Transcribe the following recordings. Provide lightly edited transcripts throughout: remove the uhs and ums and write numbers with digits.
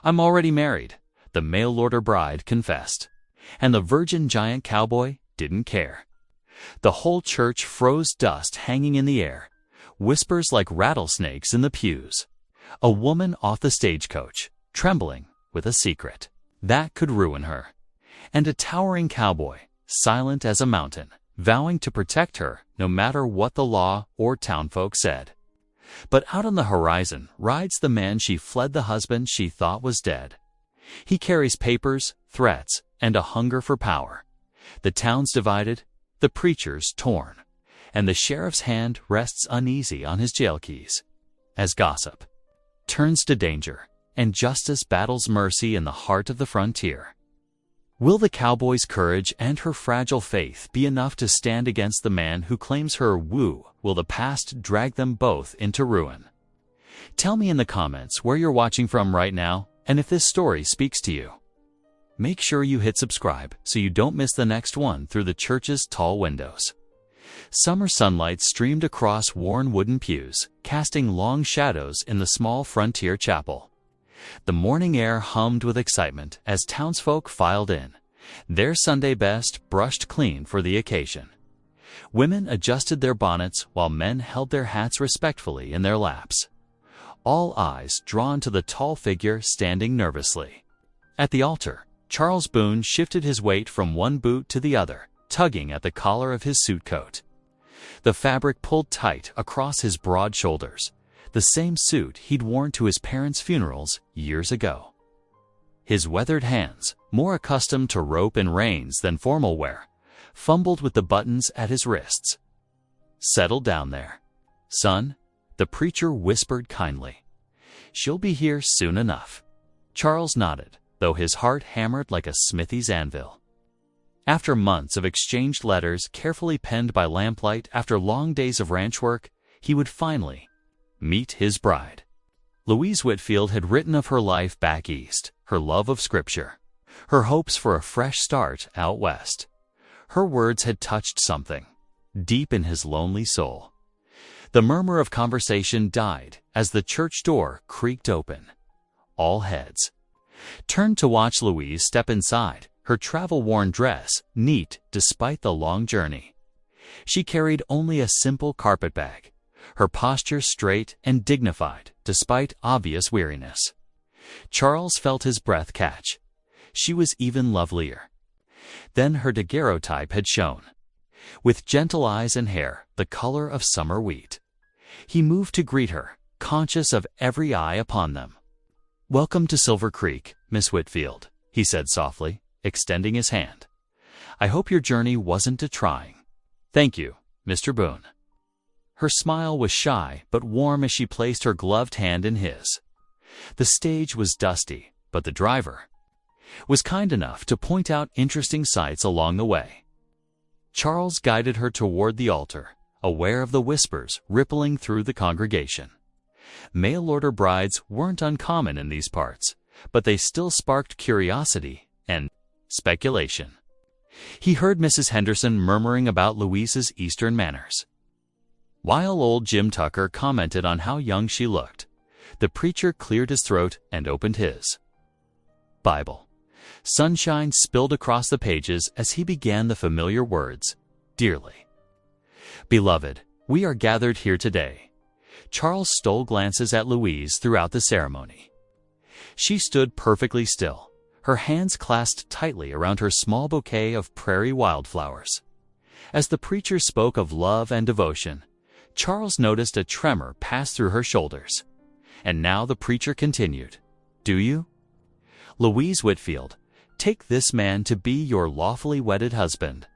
"I'm already married," the mail-order bride confessed. And the virgin giant cowboy didn't care. The whole church froze, dust hanging in the air, whispers like rattlesnakes in the pews. A woman off the stagecoach, trembling with a secret that could ruin her. And a towering cowboy, silent as a mountain, vowing to protect her no matter what the law or townfolk said. But out on the horizon rides the man she fled, the husband she thought was dead. He carries papers, threats, and a hunger for power. The town's divided, the preacher's torn, and the sheriff's hand rests uneasy on his jail keys. As gossip turns to danger, and justice battles mercy in the heart of the frontier. Will the cowboy's courage and her fragile faith be enough to stand against the man who claims her? Will the past drag them both into ruin? Tell me in the comments where you're watching from right now, and if this story speaks to you. Make sure you hit subscribe so you don't miss the next one through the church's tall windows. Summer sunlight streamed across worn wooden pews, casting long shadows in the small frontier chapel. The morning air hummed with excitement as townsfolk filed in, their Sunday best brushed clean for the occasion. Women adjusted their bonnets while men held their hats respectfully in their laps. All eyes drawn to the tall figure standing nervously. At the altar, Charles Boone shifted his weight from one boot to the other, tugging at the collar of his suit coat. The fabric pulled tight across his broad shoulders, the same suit he'd worn to his parents' funerals years ago. His weathered hands, more accustomed to rope and reins than formal wear, fumbled with the buttons at his wrists. "Settle down there, son," the preacher whispered kindly. "She'll be here soon enough." Charles nodded, though his heart hammered like a smithy's anvil. After months of exchanged letters carefully penned by lamplight after long days of ranch work, he would finally meet his bride. Louise Whitfield had written of her life back east, her love of Scripture, her hopes for a fresh start out west. Her words had touched something deep in his lonely soul. The murmur of conversation died as the church door creaked open. All heads turned to watch Louise step inside, her travel-worn dress neat despite the long journey. She carried only a simple carpet bag, her posture straight and dignified despite obvious weariness. Charles felt his breath catch. She was even lovelier than her daguerreotype had shown, with gentle eyes and hair the color of summer wheat. He moved to greet her, conscious of every eye upon them. "Welcome to Silver Creek, Miss Whitfield," he said softly, extending his hand. "I hope your journey wasn't too trying." "Thank you, Mr. Boone." Her smile was shy but warm as she placed her gloved hand in his. The stage was dusty, but the driver was kind enough to point out interesting sights along the way. Charles guided her toward the altar, aware of the whispers rippling through the congregation. Mail-order brides weren't uncommon in these parts, but they still sparked curiosity and speculation. He heard Mrs. Henderson murmuring about Louise's Eastern manners, while old Jim Tucker commented on how young she looked. The preacher cleared his throat and opened his Bible. Sunshine spilled across the pages as he began the familiar words, "Dearly beloved, we are gathered here today." Charles stole glances at Louise throughout the ceremony. She stood perfectly still, her hands clasped tightly around her small bouquet of prairie wildflowers. As the preacher spoke of love and devotion, Charles noticed a tremor pass through her shoulders. And now the preacher continued, "Do you, Louise Whitfield, take this man to be your lawfully wedded husband?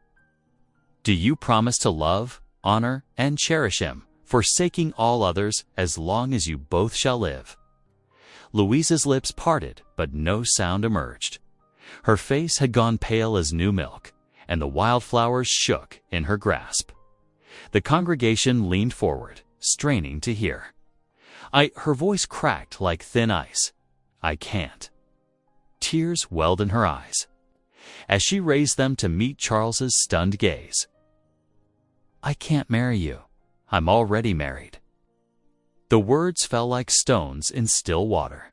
Do you promise to love, honor, and cherish him, forsaking all others as long as you both shall live?" Louise's lips parted, but no sound emerged. Her face had gone pale as new milk, and the wildflowers shook in her grasp. The congregation leaned forward, straining to hear. Her voice cracked like thin ice. "I can't." Tears welled in her eyes as she raised them to meet Charles's stunned gaze. "I can't marry you. I'm already married." The words fell like stones in still water.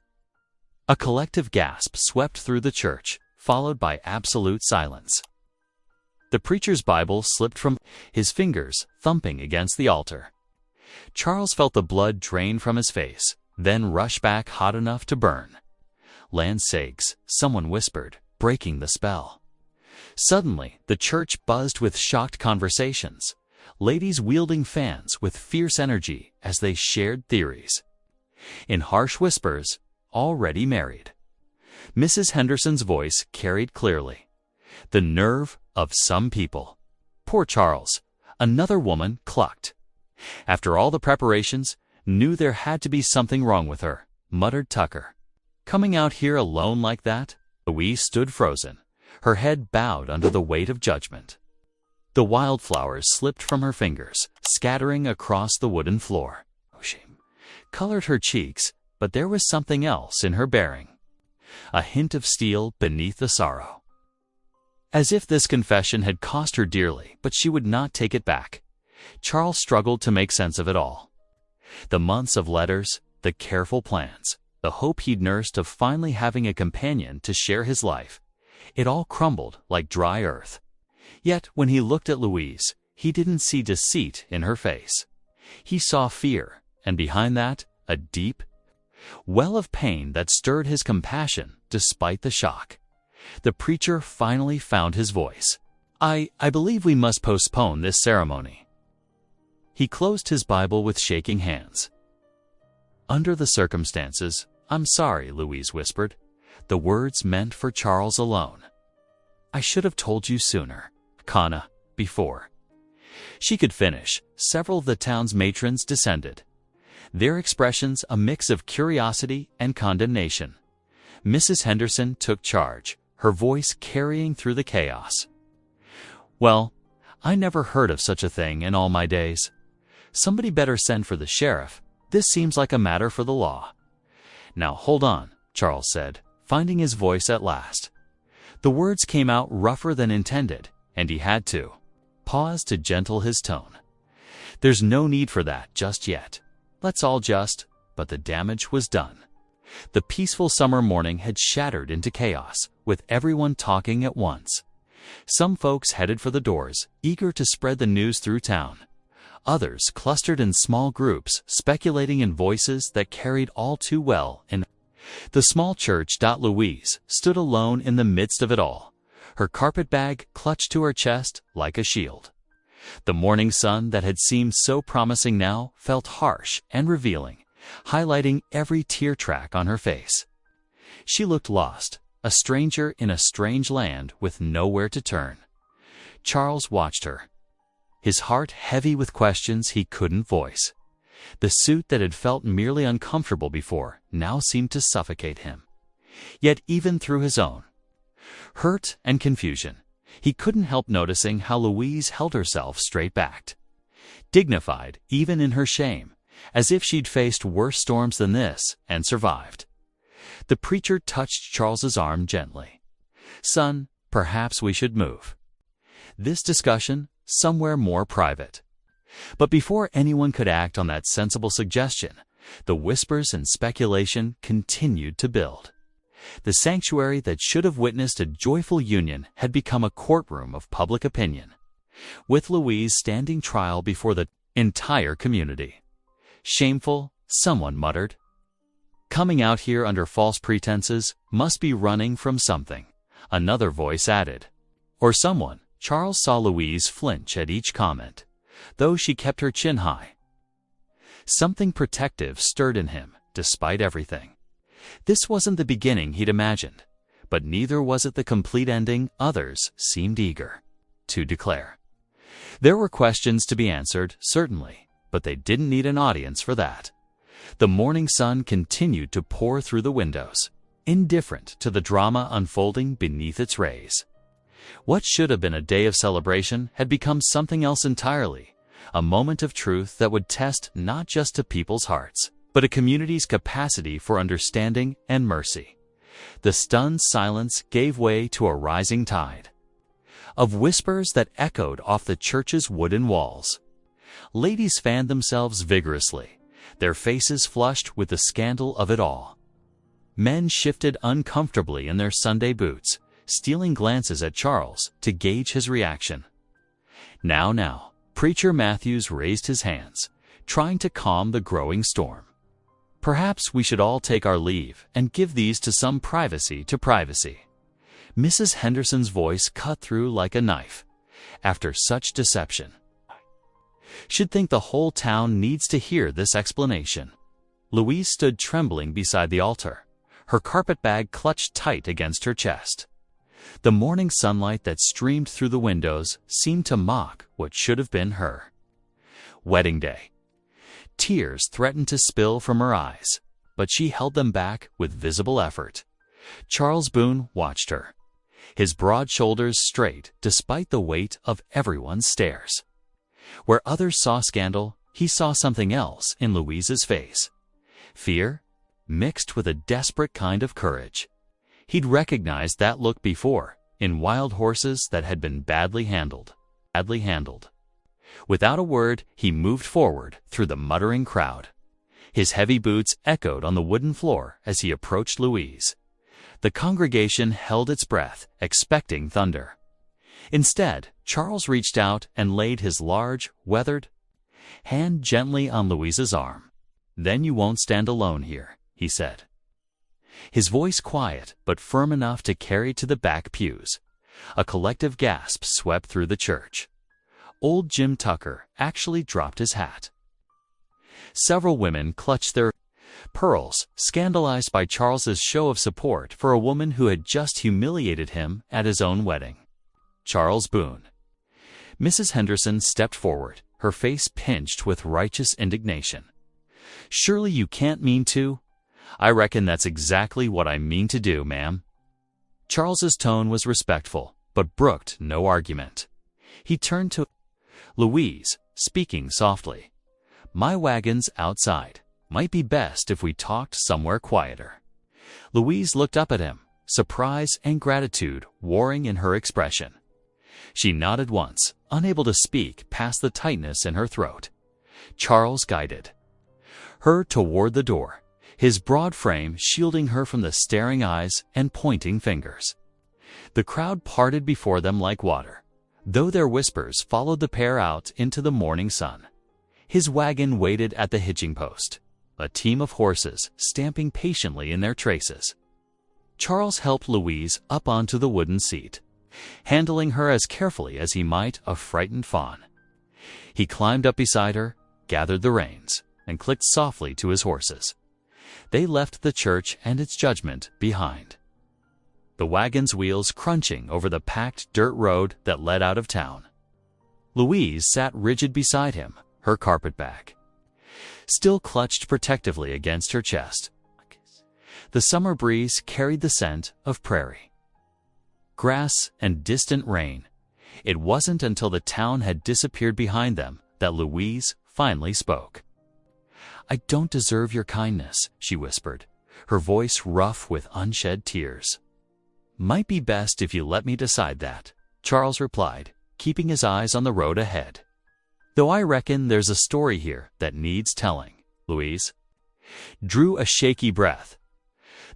A collective gasp swept through the church, followed by absolute silence. The preacher's Bible slipped from his fingers, thumping against the altar. Charles felt the blood drain from his face, then rush back hot enough to burn. "Land's sakes," someone whispered, breaking the spell. Suddenly, the church buzzed with shocked conversations, ladies wielding fans with fierce energy as they shared theories. In harsh whispers, already married. Mrs. Henderson's voice carried clearly. "The nerve of some people." Poor Charles, another woman clucked. "After all the preparations, knew there had to be something wrong with her," muttered Tucker. "Coming out here alone like that?" Louise stood frozen, her head bowed under the weight of judgment. The wildflowers slipped from her fingers, scattering across the wooden floor. Shame colored her cheeks, but there was something else in her bearing. A hint of steel beneath the sorrow. As if this confession had cost her dearly, but she would not take it back. Charles struggled to make sense of it all. The months of letters, the careful plans, the hope he'd nursed of finally having a companion to share his life. It all crumbled like dry earth. Yet when he looked at Louise, he didn't see deceit in her face. He saw fear, and behind that, a deep well of pain that stirred his compassion despite the shock. The preacher finally found his voice. I believe we must postpone this ceremony." He closed his Bible with shaking hands. "Under the circumstances, I'm sorry," Louise whispered, the words meant for Charles alone. "I should have told you sooner, Kana, before." She could finish. Several of the town's matrons descended, their expressions a mix of curiosity and condemnation. Mrs. Henderson took charge, her voice carrying through the chaos. "Well, I never heard of such a thing in all my days. Somebody better send for the sheriff. This seems like a matter for the law." "Now hold on," Charles said, finding his voice at last. The words came out rougher than intended, and he had to pause to gentle his tone. "There's no need for that just yet. Let's all just..." But the damage was done. The peaceful summer morning had shattered into chaos, with everyone talking at once. Some folks headed for the doors, eager to spread the news through town. Others clustered in small groups, speculating in voices that carried all too well in the small church. Louise stood alone in the midst of it all, her carpetbag clutched to her chest like a shield. The morning sun that had seemed so promising now felt harsh and revealing, highlighting every tear track on her face. She looked lost, a stranger in a strange land with nowhere to turn. Charles watched her, his heart heavy with questions he couldn't voice. The suit that had felt merely uncomfortable before now seemed to suffocate him. Yet even through his own hurt and confusion, he couldn't help noticing how Louise held herself straight-backed, dignified even in her shame, as if she'd faced worse storms than this and survived. The preacher touched Charles's arm gently. "Son, perhaps we should move this discussion somewhere more private." But before anyone could act on that sensible suggestion, the whispers and speculation continued to build. The sanctuary that should have witnessed a joyful union had become a courtroom of public opinion, with Louise standing trial before the entire community. "Shameful," someone muttered. "Coming out here under false pretenses must be running from something," another voice added. Or someone. Charles saw Louise flinch at each comment, though she kept her chin high. Something protective stirred in him, despite everything. This wasn't the beginning he'd imagined, but neither was it the complete ending others seemed eager to declare. There were questions to be answered, certainly, but they didn't need an audience for that. The morning sun continued to pour through the windows, indifferent to the drama unfolding beneath its rays. What should have been a day of celebration had become something else entirely, a moment of truth that would test not just a people's hearts, but a community's capacity for understanding and mercy. The stunned silence gave way to a rising tide of whispers that echoed off the church's wooden walls. Ladies fanned themselves vigorously, their faces flushed with the scandal of it all. Men shifted uncomfortably in their Sunday boots, stealing glances at Charles to gauge his reaction. Now, Preacher Matthews raised his hands, trying to calm the growing storm. Perhaps we should all take our leave and give these to some privacy to privacy. Mrs. Henderson's voice cut through like a knife. After such deception, should think the whole town needs to hear this explanation. Louise stood trembling beside the altar, her carpetbag clutched tight against her chest. The morning sunlight that streamed through the windows seemed to mock what should have been her. Wedding day. Tears threatened to spill from her eyes, but she held them back with visible effort. Charles Boone watched her, his broad shoulders straight despite the weight of everyone's stares. Where others saw scandal, he saw something else in Louise's face. Fear, mixed with a desperate kind of courage. He'd recognized that look before, in wild horses that had been badly handled. Without a word, he moved forward through the muttering crowd. His heavy boots echoed on the wooden floor as he approached Louise. The congregation held its breath, expecting thunder. Instead, Charles reached out and laid his large, weathered hand gently on Louise's arm. "Then you won't stand alone here," he said. His voice quiet but firm enough to carry to the back pews. A collective gasp swept through the church. Old Jim Tucker actually dropped his hat. Several women clutched their pearls, scandalized by Charles's show of support for a woman who had just humiliated him at his own wedding. Charles Boone. Mrs. Henderson stepped forward, her face pinched with righteous indignation. "Surely you can't mean to?" "I reckon that's exactly what I mean to do, ma'am." Charles's tone was respectful, but brooked no argument. He turned to Louise, speaking softly. "My wagon's outside. Might be best if we talked somewhere quieter." Louise looked up at him, surprise and gratitude warring in her expression. She nodded once, unable to speak past the tightness in her throat. Charles guided her toward the door, his broad frame shielding her from the staring eyes and pointing fingers. The crowd parted before them like water, though their whispers followed the pair out into the morning sun. His wagon waited at the hitching post, a team of horses stamping patiently in their traces. Charles helped Louise up onto the wooden seat, handling her as carefully as he might a frightened fawn. He climbed up beside her, gathered the reins, and clicked softly to his horses. They left the church and its judgment behind, the wagon's wheels crunching over the packed dirt road that led out of town. Louise sat rigid beside him, her carpetbag still clutched protectively against her chest. The summer breeze carried the scent of prairie, grass, and distant rain. It wasn't until the town had disappeared behind them that Louise finally spoke. "I don't deserve your kindness," she whispered, her voice rough with unshed tears. "Might be best if you let me decide that," Charles replied, keeping his eyes on the road ahead. "Though I reckon there's a story here that needs telling." Louise drew a shaky breath.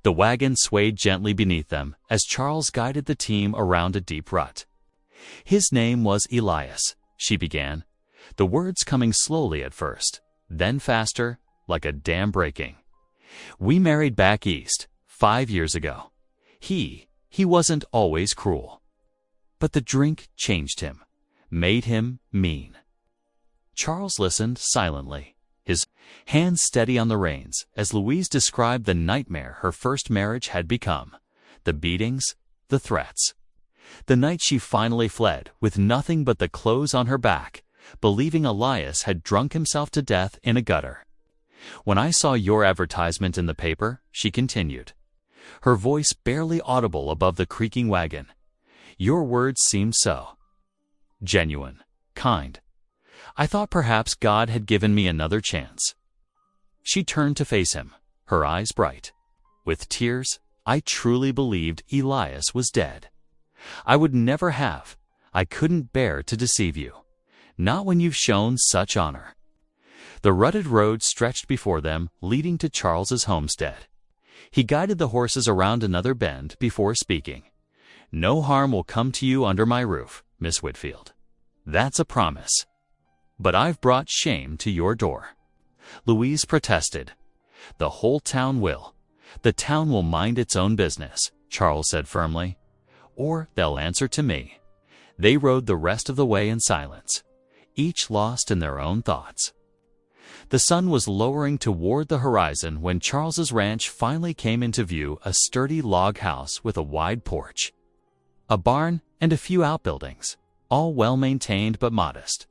The wagon swayed gently beneath them as Charles guided the team around a deep rut. "His name was Elias," she began, the words coming slowly at first, then faster, like a dam breaking. "We married back east 5 years ago. He wasn't always cruel. But the drink changed him, made him mean." Charles listened silently, his hands steady on the reins as Louise described the nightmare her first marriage had become, the beatings, the threats. The night she finally fled with nothing but the clothes on her back, believing Elias had drunk himself to death in a gutter. "When I saw your advertisement in the paper," she continued, her voice barely audible above the creaking wagon, "your words seemed so genuine, kind. I thought perhaps God had given me another chance." She turned to face him, her eyes bright. "With tears, I truly believed Elias was dead. I would never have. I couldn't bear to deceive you. Not when you've shown such honor." The rutted road stretched before them, leading to Charles's homestead. He guided the horses around another bend before speaking. "No harm will come to you under my roof, Miss Whitfield. That's a promise. But I've brought shame to your door." Louise protested. "The whole town will. The town will mind its own business," Charles said firmly. "Or they'll answer to me." They rode the rest of the way in silence, each lost in their own thoughts. The sun was lowering toward the horizon when Charles's ranch finally came into view, a sturdy log house with a wide porch, a barn, and a few outbuildings, all well-maintained but modest.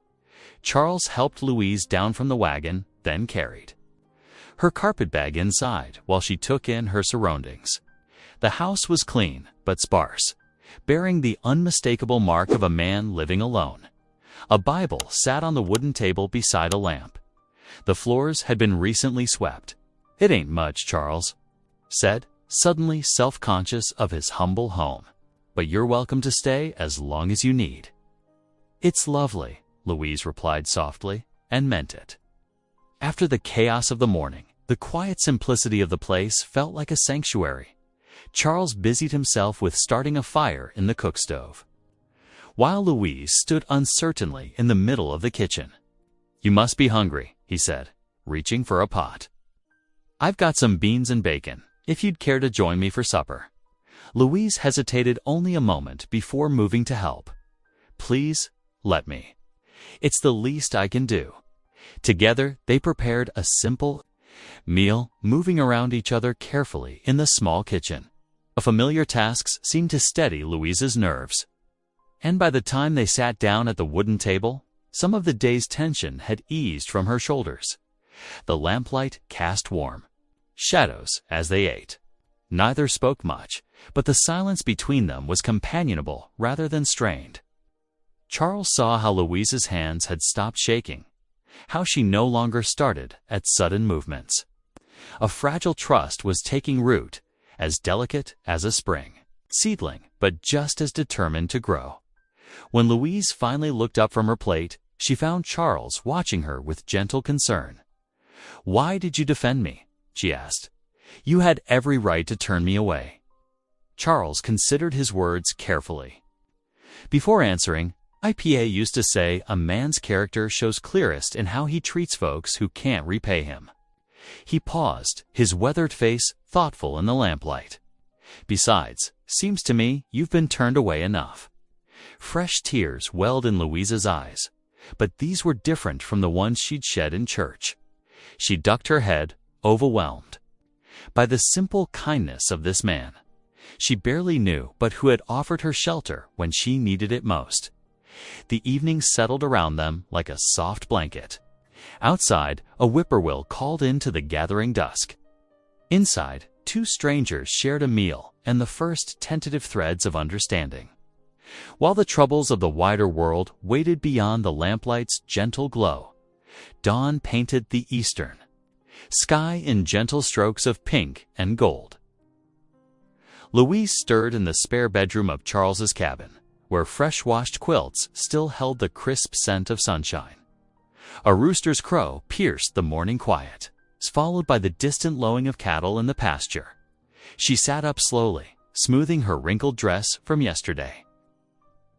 Charles helped Louise down from the wagon, then carried her carpetbag inside while she took in her surroundings. The house was clean but sparse, bearing the unmistakable mark of a man living alone. A Bible sat on the wooden table beside a lamp. The floors had been recently swept. "It ain't much," Charles said, suddenly self-conscious of his humble home. "But you're welcome to stay as long as you need." "It's lovely," Louise replied softly, and meant it. After the chaos of the morning, the quiet simplicity of the place felt like a sanctuary. Charles busied himself with starting a fire in the cookstove, while Louise stood uncertainly in the middle of the kitchen. "You must be hungry," he said, reaching for a pot. "I've got some beans and bacon, if you'd care to join me for supper." Louise hesitated only a moment before moving to help. "Please, let me. It's the least I can do." Together, they prepared a simple meal, moving around each other carefully in the small kitchen. Familiar tasks seemed to steady Louise's nerves. And by the time they sat down at the wooden table, some of the day's tension had eased from her shoulders. The lamplight cast warm shadows as they ate. Neither spoke much, but the silence between them was companionable rather than strained. Charles saw how Louise's hands had stopped shaking, how she no longer started at sudden movements. A fragile trust was taking root, as delicate as a spring seedling, but just as determined to grow. When Louise finally looked up from her plate, she found Charles watching her with gentle concern. "Why did you defend me?" she asked. "You had every right to turn me away." Charles considered his words carefully. Before answering, IPA used to say a man's character shows clearest in how he treats folks who can't repay him. He paused, his weathered face thoughtful in the lamplight. "Besides, seems to me you've been turned away enough." Fresh tears welled in Louise's eyes, but these were different from the ones she'd shed in church. She ducked her head, overwhelmed by the simple kindness of this man she barely knew but who had offered her shelter when she needed it most. The evening settled around them like a soft blanket. Outside, a whippoorwill called into the gathering dusk. Inside, two strangers shared a meal and the first tentative threads of understanding. While the troubles of the wider world waited beyond the lamplight's gentle glow, dawn painted the eastern sky in gentle strokes of pink and gold. Louise stirred in the spare bedroom of Charles's cabin, where fresh-washed quilts still held the crisp scent of sunshine. A rooster's crow pierced the morning quiet, followed by the distant lowing of cattle in the pasture. She sat up slowly, smoothing her wrinkled dress from yesterday.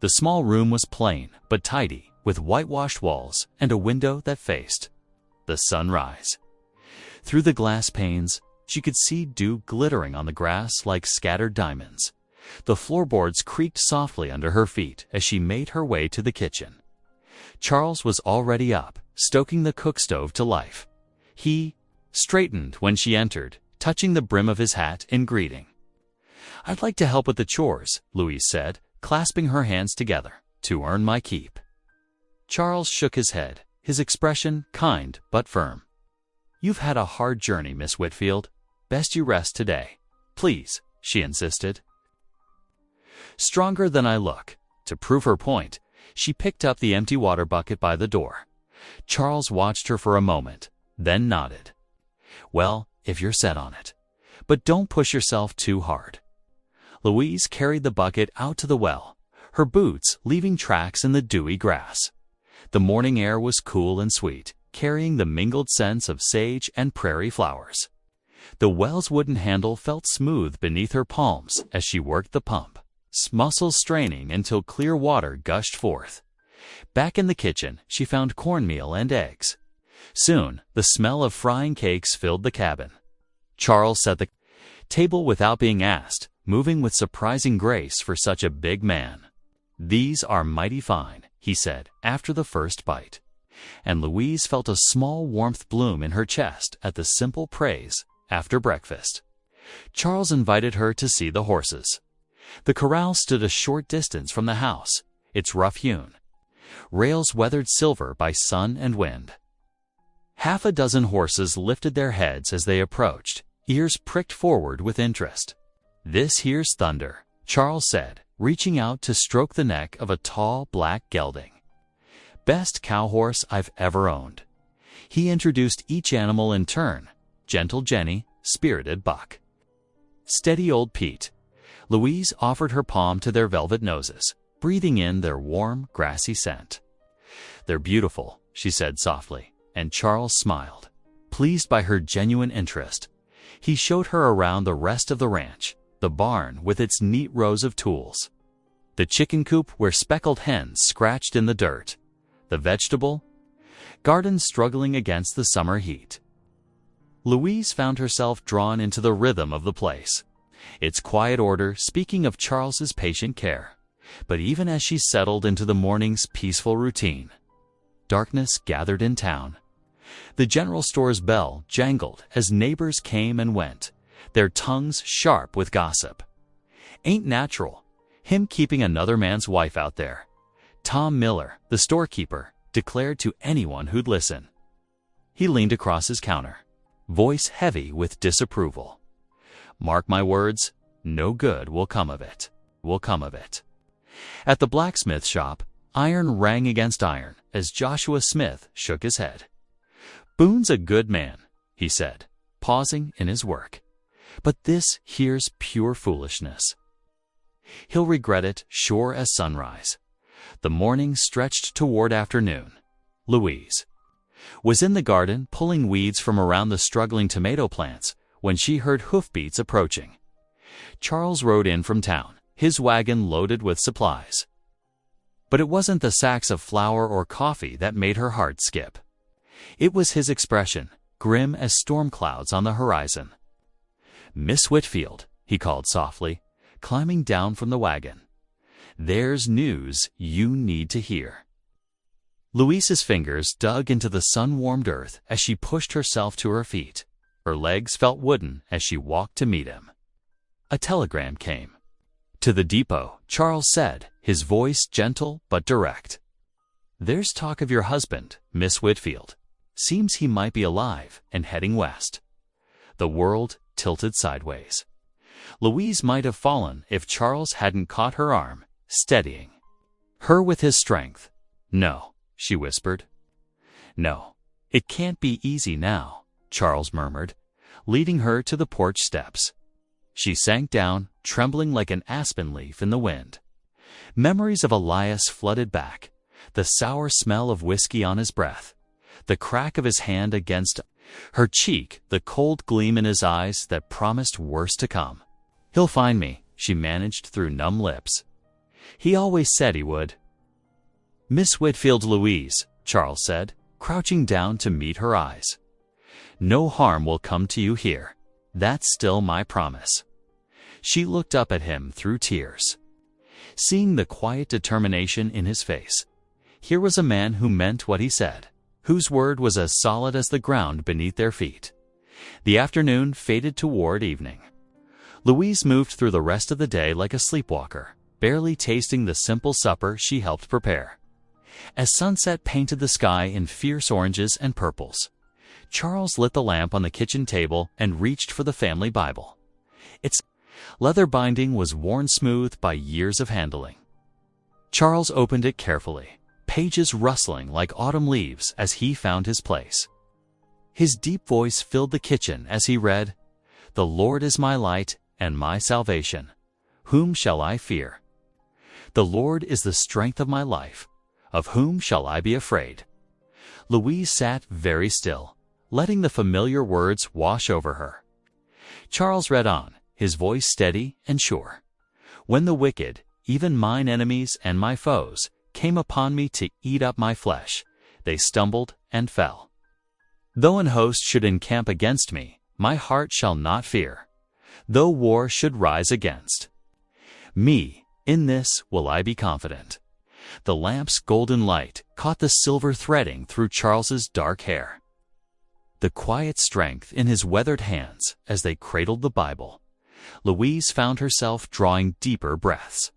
The small room was plain but tidy, with whitewashed walls and a window that faced the sunrise. Through the glass panes, she could see dew glittering on the grass like scattered diamonds. The floorboards creaked softly under her feet as she made her way to the kitchen. Charles was already up, stoking the cookstove to life. He straightened when she entered, touching the brim of his hat in greeting. "I'd like to help with the chores," Louise said, clasping her hands together, "to earn my keep." Charles shook his head, his expression kind but firm. "You've had a hard journey, Miss Whitfield. Best you rest today. Please," she insisted. Stronger than I look. To prove her point, she picked up the empty water bucket by the door. Charles watched her for a moment, then nodded. "Well, if you're set on it. But don't push yourself too hard." Louise carried the bucket out to the well, her boots leaving tracks in the dewy grass. The morning air was cool and sweet, carrying the mingled scents of sage and prairie flowers. The well's wooden handle felt smooth beneath her palms as she worked the pump, muscles straining until clear water gushed forth. Back in the kitchen, she found cornmeal and eggs. Soon, the smell of frying cakes filled the cabin. Charles set the table without being asked, moving with surprising grace for such a big man. "These are mighty fine," he said after the first bite. And Louise felt a small warmth bloom in her chest at the simple praise. After breakfast, Charles invited her to see the horses. The corral stood a short distance from the house, its rough-hewn rails weathered silver by sun and wind. Half a dozen horses lifted their heads as they approached, ears pricked forward with interest. "This here's Thunder," Charles said, reaching out to stroke the neck of a tall black gelding. "Best cow horse I've ever owned." He introduced each animal in turn: Gentle Jenny, Spirited Buck, Steady Old Pete. Louise offered her palm to their velvet noses, breathing in their warm, grassy scent. "They're beautiful," she said softly, and Charles smiled, pleased by her genuine interest. He showed her around the rest of the ranch, the barn with its neat rows of tools, the chicken coop where speckled hens scratched in the dirt, the vegetable garden struggling against the summer heat. Louise found herself drawn into the rhythm of the place, its quiet order speaking of Charles's patient care. But even as she settled into the morning's peaceful routine, darkness gathered in town. The general store's bell jangled as neighbors came and went, their tongues sharp with gossip. "Ain't natural, him keeping another man's wife out there," Tom Miller, the storekeeper, declared to anyone who'd listen. He leaned across his counter, voice heavy with disapproval. "Mark my words, no good will come of it. At the blacksmith shop, iron rang against iron as Joshua Smith shook his head. "Boone's a good man," he said, pausing in his work. "But this here's pure foolishness. He'll regret it sure as sunrise." The morning stretched toward afternoon. Louise was in the garden pulling weeds from around the struggling tomato plants when she heard hoofbeats approaching. Charles rode in from town, his wagon loaded with supplies. But it wasn't the sacks of flour or coffee that made her heart skip. It was his expression, grim as storm clouds on the horizon. "Miss Whitfield," he called softly, climbing down from the wagon. "There's news you need to hear." Louise's fingers dug into the sun-warmed earth as she pushed herself to her feet. Her legs felt wooden as she walked to meet him. A telegram came. "To the depot," Charles said, his voice gentle but direct. "There's talk of your husband, Miss Whitfield. Seems he might be alive and heading west." The world tilted sideways. Louise might have fallen if Charles hadn't caught her arm, steadying her with his strength. "No," she whispered. "No, it can't be easy now," Charles murmured, leading her to the porch steps. She sank down, trembling like an aspen leaf in the wind. Memories of Elias flooded back, the sour smell of whiskey on his breath, the crack of his hand against her cheek, the cold gleam in his eyes that promised worse to come. "He'll find me," she managed through numb lips. "He always said he would." "Miss Whitfield Louise," Charles said, crouching down to meet her eyes. "No harm will come to you here. That's still my promise." She looked up at him through tears, seeing the quiet determination in his face. Here was a man who meant what he said, whose word was as solid as the ground beneath their feet. The afternoon faded toward evening. Louise moved through the rest of the day like a sleepwalker, barely tasting the simple supper she helped prepare. As sunset painted the sky in fierce oranges and purples, Charles lit the lamp on the kitchen table and reached for the family Bible. Its leather binding was worn smooth by years of handling. Charles opened it carefully, pages rustling like autumn leaves as he found his place. His deep voice filled the kitchen as he read, "The Lord is my light and my salvation. Whom shall I fear? The Lord is the strength of my life. Of whom shall I be afraid?" Louise sat very still, letting the familiar words wash over her. Charles read on, his voice steady and sure. When the wicked, even mine enemies and my foes, came upon me to eat up my flesh, they stumbled and fell. Though an host should encamp against me, my heart shall not fear. Though war should rise against me, in this will I be confident. The lamp's golden light caught the silver threading through Charles's dark hair. The quiet strength in his weathered hands as they cradled the Bible, Louise found herself drawing deeper breaths.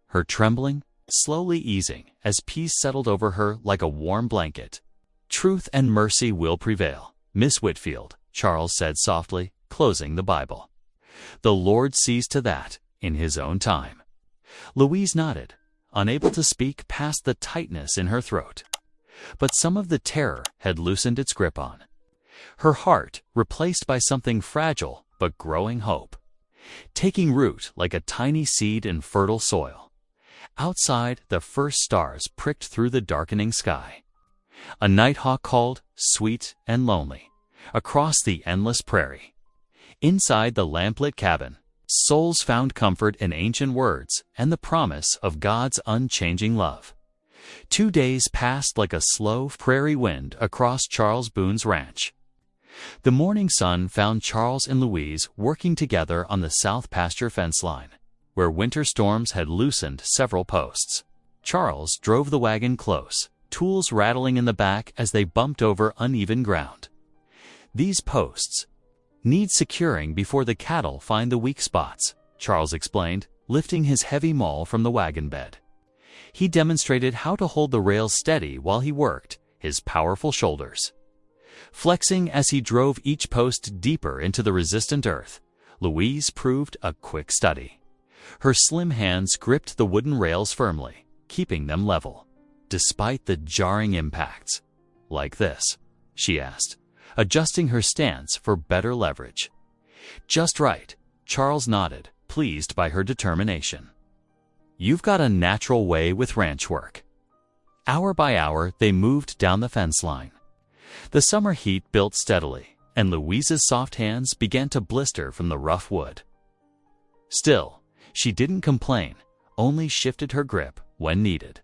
Her trembling slowly easing as peace settled over her like a warm blanket. Truth and mercy will prevail, Miss Whitfield, Charles said softly, closing the Bible. The Lord sees to that in his own time. Louise nodded, unable to speak past the tightness in her throat. But some of the terror had loosened its grip on her heart, replaced by something fragile but growing hope, taking root like a tiny seed in fertile soil. Outside, the first stars pricked through the darkening sky. A nighthawk called, sweet and lonely, across the endless prairie. Inside the lamplit cabin, souls found comfort in ancient words and the promise of God's unchanging love. 2 days passed like a slow prairie wind across Charles Boone's ranch. The morning sun found Charles and Louise working together on the south pasture fence line, where winter storms had loosened several posts. Charles drove the wagon close, tools rattling in the back as they bumped over uneven ground. These posts need securing before the cattle find the weak spots, Charles explained, lifting his heavy maul from the wagon bed. He demonstrated how to hold the rails steady while he worked, his powerful shoulders flexing as he drove each post deeper into the resistant earth. Louise proved a quick study. Her slim hands gripped the wooden rails firmly, keeping them level, despite the jarring impacts. Like this, she asked, adjusting her stance for better leverage. Just right, Charles nodded, pleased by her determination. You've got a natural way with ranch work. Hour by hour, they moved down the fence line. The summer heat built steadily, and Louise's soft hands began to blister from the rough wood. Still, she didn't complain, only shifted her grip when needed.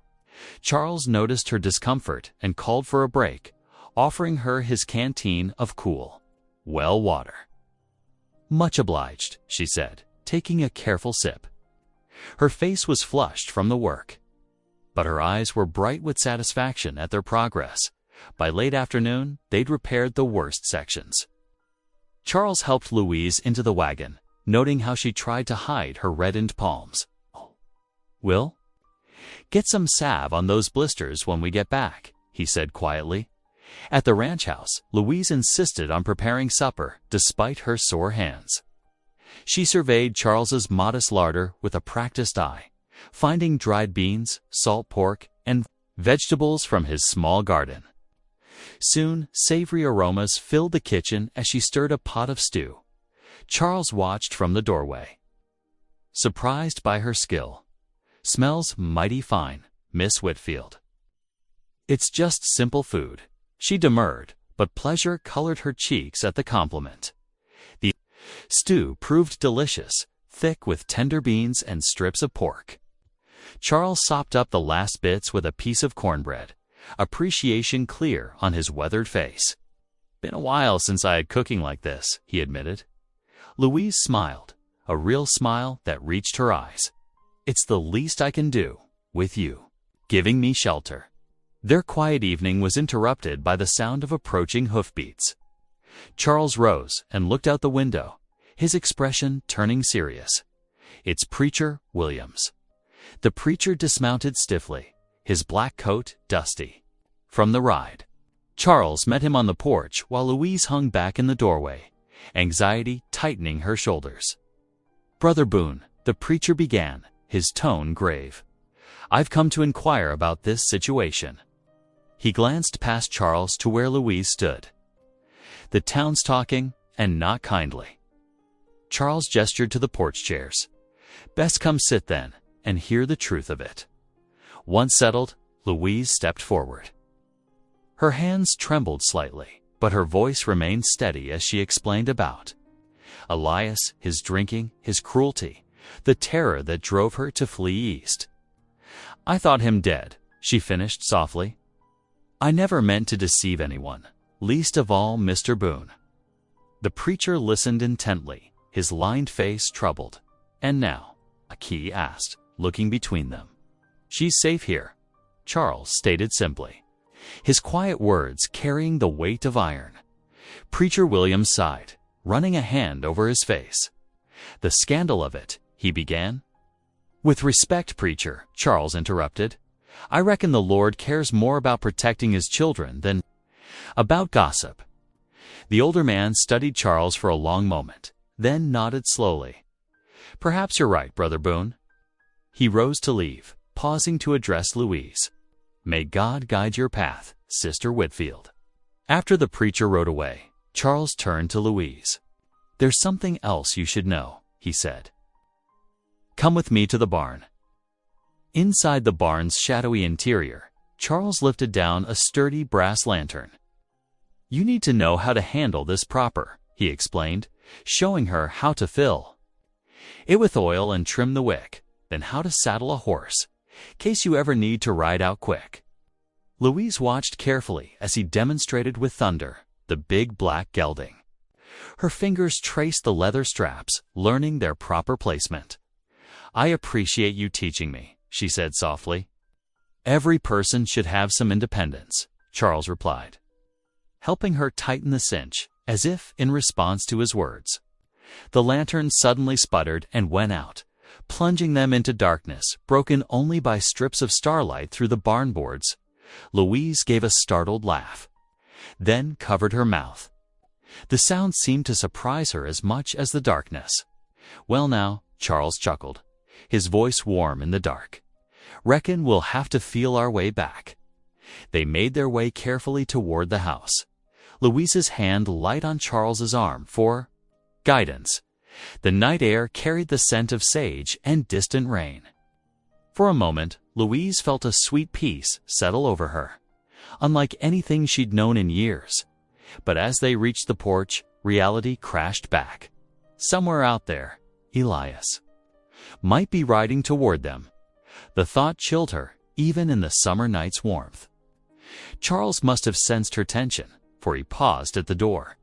Charles noticed her discomfort and called for a break, offering her his canteen of cool, well water. Much obliged, she said, taking a careful sip. Her face was flushed from the work, but her eyes were bright with satisfaction at their progress. By late afternoon, they'd repaired the worst sections. Charles helped Louise into the wagon, noting how she tried to hide her reddened palms. Will, get some salve on those blisters when we get back, he said quietly. At the ranch house, Louise insisted on preparing supper despite her sore hands. She surveyed Charles's modest larder with a practiced eye, finding dried beans, salt pork, and vegetables from his small garden. Soon, savory aromas filled the kitchen as she stirred a pot of stew. Charles watched from the doorway, surprised by her skill. Smells mighty fine, Miss Whitfield. It's just simple food, she demurred, but pleasure colored her cheeks at the compliment. The stew proved delicious, thick with tender beans and strips of pork. Charles sopped up the last bits with a piece of cornbread, appreciation clear on his weathered face. Been a while since I had cooking like this, he admitted. Louise smiled, a real smile that reached her eyes. It's the least I can do, with you, giving me shelter. Their quiet evening was interrupted by the sound of approaching hoofbeats. Charles rose and looked out the window, his expression turning serious. It's Preacher Williams. The preacher dismounted stiffly, his black coat dusty from the ride. Charles met him on the porch while Louise hung back in the doorway, anxiety tightening her shoulders. Brother Boone, the preacher began, his tone grave. I've come to inquire about this situation. He glanced past Charles to where Louise stood. The town's talking, and not kindly. Charles gestured to the porch chairs. Best come sit then, and hear the truth of it. Once settled, Louise stepped forward. Her hands trembled slightly, but her voice remained steady as she explained about Elias, his drinking, his cruelty, the terror that drove her to flee east. "I thought him dead," she finished softly. "I never meant to deceive anyone, least of all Mr. Boone." The preacher listened intently, his lined face troubled. "And now?" he asked, looking between them. "She's safe here," Charles stated simply, his quiet words carrying the weight of iron. Preacher William sighed, running a hand over his face. "The scandal of it," he began. "With respect, preacher," Charles interrupted, "I reckon the Lord cares more about protecting his children than about gossip." The older man studied Charles for a long moment, then nodded slowly. "Perhaps you're right, Brother Boone." He rose to leave, pausing to address Louise. "May God guide your path, Sister Whitfield." After the preacher rode away, Charles turned to Louise. "There's something else you should know," he said. "Come with me to the barn." Inside the barn's shadowy interior, Charles lifted down a sturdy brass lantern. "You need to know how to handle this proper," he explained, showing her how to fill it with oil and trim the wick, then how to saddle a horse, case you ever need to ride out quick. Louise watched carefully as he demonstrated with thunder the big black gelding. Her fingers traced the leather straps, learning their proper placement. "I appreciate you teaching me," she said softly. "Every person should have some independence," Charles replied, helping her tighten the cinch, as if in response to his words. The lantern suddenly sputtered and went out, plunging them into darkness, broken only by strips of starlight through the barn boards. Louise gave a startled laugh, then covered her mouth. The sound seemed to surprise her as much as the darkness. "Well now," Charles chuckled, his voice warm in the dark, "reckon we'll have to feel our way back." They made their way carefully toward the house, Louise's hand light on Charles's arm for guidance. The night air carried the scent of sage and distant rain. For a moment, Louise felt a sweet peace settle over her, unlike anything she'd known in years. But as they reached the porch, reality crashed back. Somewhere out there, Elias might be riding toward them. The thought chilled her, even in the summer night's warmth. Charles must have sensed her tension, for he paused at the door.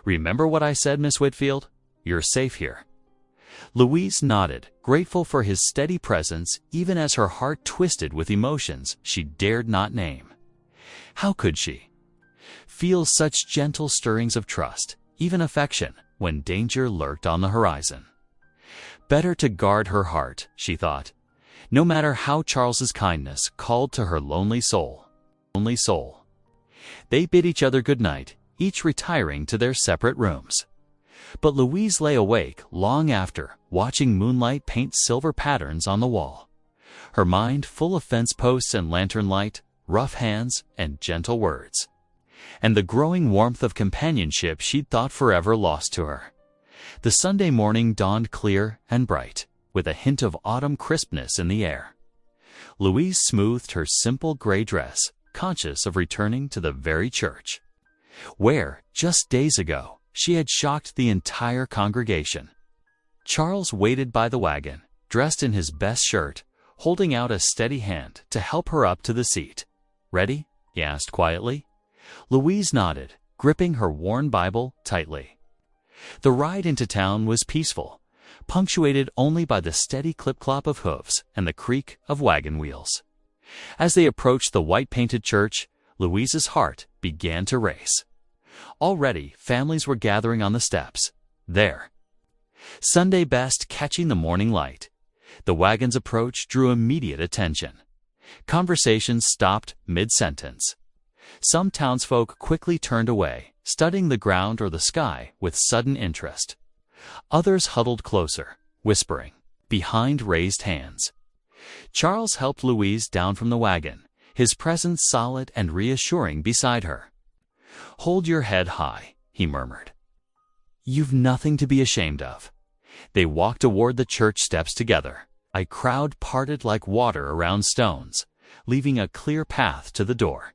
"Remember what I said, Miss Whitfield? You're safe here." Louise nodded, grateful for his steady presence, even as her heart twisted with emotions she dared not name. How could she feel such gentle stirrings of trust, even affection, when danger lurked on the horizon? Better to guard her heart, she thought, no matter how Charles's kindness called to her lonely soul. They bid each other good night, each retiring to their separate rooms. But Louise lay awake long after, watching moonlight paint silver patterns on the wall, her mind full of fence posts and lantern light, rough hands and gentle words, and the growing warmth of companionship she'd thought forever lost to her. The Sunday morning dawned clear and bright, with a hint of autumn crispness in the air. Louise smoothed her simple gray dress, conscious of returning to the very church where, just days ago, she had shocked the entire congregation. Charles waited by the wagon, dressed in his best shirt, holding out a steady hand to help her up to the seat. "Ready?" he asked quietly. Louise nodded, gripping her worn Bible tightly. The ride into town was peaceful, punctuated only by the steady clip-clop of hooves and the creak of wagon wheels. As they approached the white-painted church, Louise's heart began to race. Already, families were gathering on the steps. There, Sunday best catching the morning light. The wagon's approach drew immediate attention. Conversations stopped mid-sentence. Some townsfolk quickly turned away, studying the ground or the sky with sudden interest. Others huddled closer, whispering, behind raised hands. Charles helped Louise down from the wagon, his presence solid and reassuring beside her. "Hold your head high," he murmured. "You've nothing to be ashamed of." They walked toward the church steps together. A crowd parted like water around stones, leaving a clear path to the door.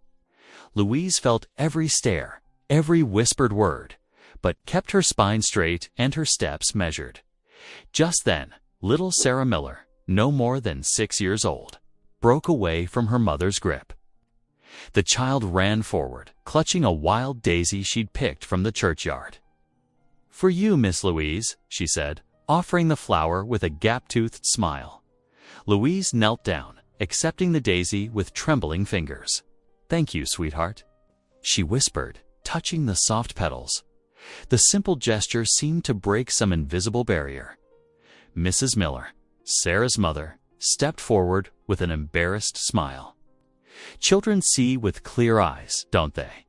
Louise felt every stare, every whispered word, but kept her spine straight and her steps measured. Just then, little Sarah Miller, no more than 6 years old, broke away from her mother's grip. The child ran forward, clutching a wild daisy she'd picked from the churchyard. "For you, Miss Louise," she said, offering the flower with a gap-toothed smile. Louise knelt down, accepting the daisy with trembling fingers. "Thank you, sweetheart," she whispered, touching the soft petals. The simple gesture seemed to break some invisible barrier. Mrs. Miller, Sarah's mother, stepped forward with an embarrassed smile. "Children see with clear eyes, don't they?"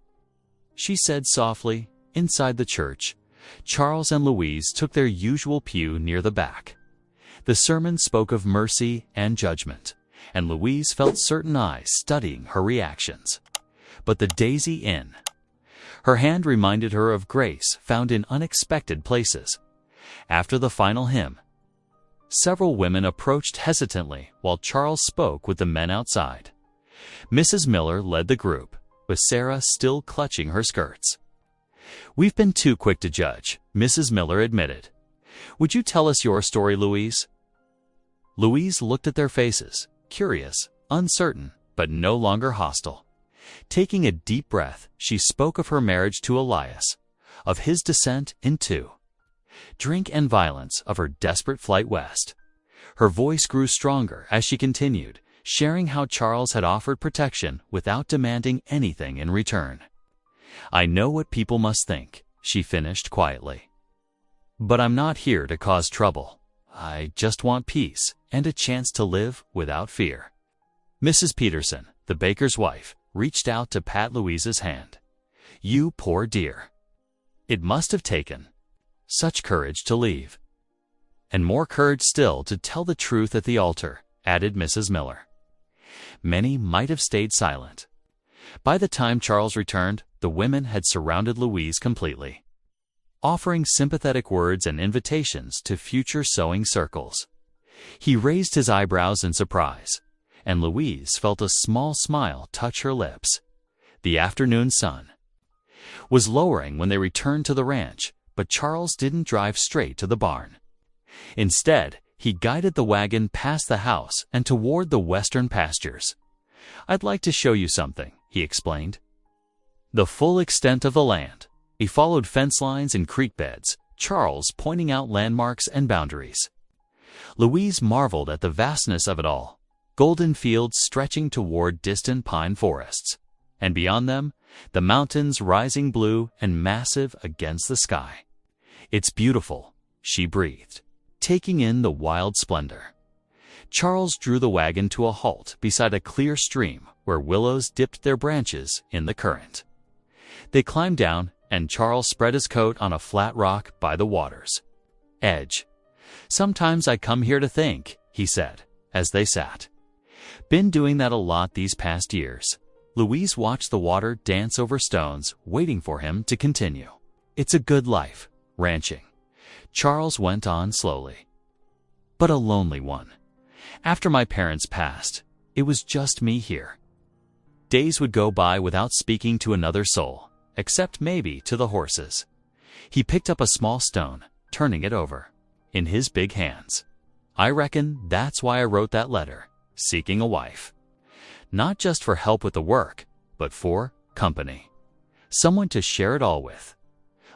she said softly. Inside the church, Charles and Louise took their usual pew near the back. The sermon spoke of mercy and judgment, and Louise felt certain eyes studying her reactions. But the daisy in her hand reminded her of grace found in unexpected places. After the final hymn, several women approached hesitantly while Charles spoke with the men outside. Mrs. Miller led the group, with Sarah still clutching her skirts. "We've been too quick to judge," Mrs. Miller admitted. "Would you tell us your story, Louise?" Louise looked at their faces, curious, uncertain, but no longer hostile. Taking a deep breath, she spoke of her marriage to Elias, of his descent into drink and violence, of her desperate flight west. Her voice grew stronger as she continued, sharing how Charles had offered protection without demanding anything in return. "I know what people must think," she finished quietly. "But I'm not here to cause trouble. I just want peace and a chance to live without fear." Mrs. Peterson, the baker's wife, reached out to pat Louise's hand. "You poor dear. It must have taken such courage to leave." "And more courage still to tell the truth at the altar," added Mrs. Miller. Many might have stayed silent. By the time Charles returned, the women had surrounded Louise completely, offering sympathetic words and invitations to future sewing circles. He raised his eyebrows in surprise, and Louise felt a small smile touch her lips. The afternoon sun was lowering when they returned to the ranch, but Charles didn't drive straight to the barn. Instead, he guided the wagon past the house and toward the western pastures. "I'd like to show you something," he explained. The full extent of the land. He followed fence lines and creek beds, Charles pointing out landmarks and boundaries. Louise marveled at the vastness of it all, golden fields stretching toward distant pine forests, and beyond them, the mountains rising blue and massive against the sky. "It's beautiful," she breathed, taking in the wild splendor. Charles drew the wagon to a halt beside a clear stream where willows dipped their branches in the current. They climbed down, and Charles spread his coat on a flat rock by the water's edge. "Sometimes I come here to think," he said, as they sat. "Been doing that a lot these past years." Louise watched the water dance over stones, waiting for him to continue. "It's a good life, ranching," Charles went on slowly. "But a lonely one. After my parents passed, it was just me here. Days would go by without speaking to another soul, except maybe to the horses." He picked up a small stone, turning it over in his big hands. "I reckon that's why I wrote that letter, seeking a wife. Not just for help with the work, but for company. Someone to share it all with."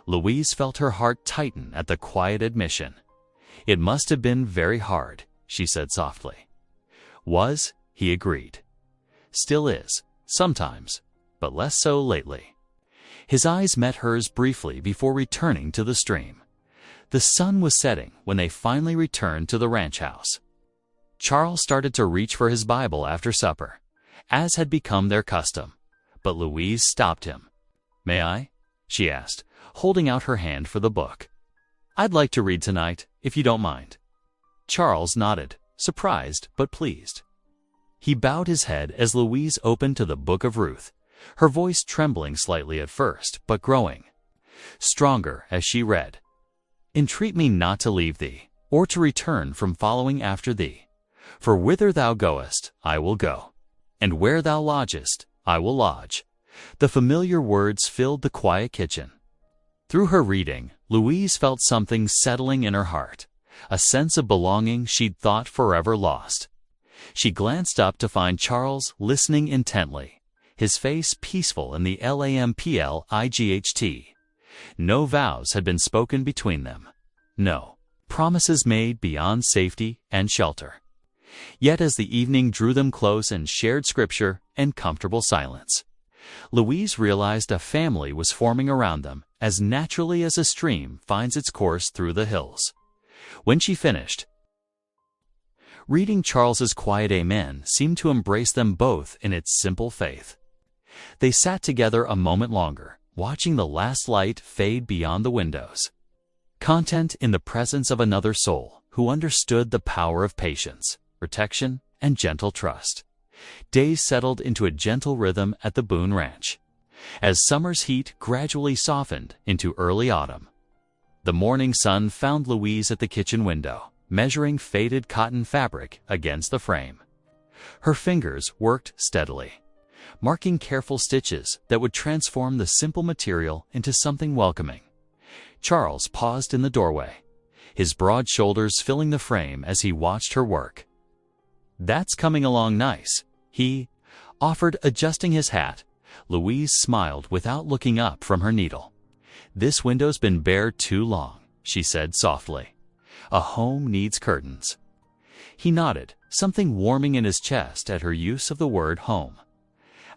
Louise felt her heart tighten at the quiet admission. "It must have been very hard," she said softly. "Was," he agreed. "Still is, sometimes, but less so lately." His eyes met hers briefly before returning to the stream. The sun was setting when they finally returned to the ranch house. Charles started to reach for his Bible after supper, as had become their custom, but Louise stopped him. "May I?" she asked, holding out her hand for the book. "I'd like to read tonight, if you don't mind." Charles nodded, surprised but pleased. He bowed his head as Louise opened to the Book of Ruth, her voice trembling slightly at first, but growing stronger as she read. "Entreat me not to leave thee, or to return from following after thee. For whither thou goest, I will go, and where thou lodgest, I will lodge." The familiar words filled the quiet kitchen. Through her reading, Louise felt something settling in her heart, a sense of belonging she'd thought forever lost. She glanced up to find Charles listening intently, his face peaceful in the lamplight. No vows had been spoken between them. No promises made beyond safety and shelter. Yet as the evening drew them close in shared scripture and comfortable silence, Louise realized a family was forming around them as naturally as a stream finds its course through the hills. When she finished reading, Charles's quiet amen seemed to embrace them both in its simple faith. They sat together a moment longer, watching the last light fade beyond the windows, content in the presence of another soul who understood the power of patience, protection, and gentle trust. Days settled into a gentle rhythm at the Boone Ranch, as summer's heat gradually softened into early autumn. The morning sun found Louise at the kitchen window, measuring faded cotton fabric against the frame. Her fingers worked steadily, marking careful stitches that would transform the simple material into something welcoming. Charles paused in the doorway, his broad shoulders filling the frame as he watched her work. "That's coming along nice," he offered, adjusting his hat. Louise smiled without looking up from her needle. "This window's been bare too long," she said softly. "A home needs curtains." He nodded, something warming in his chest at her use of the word home.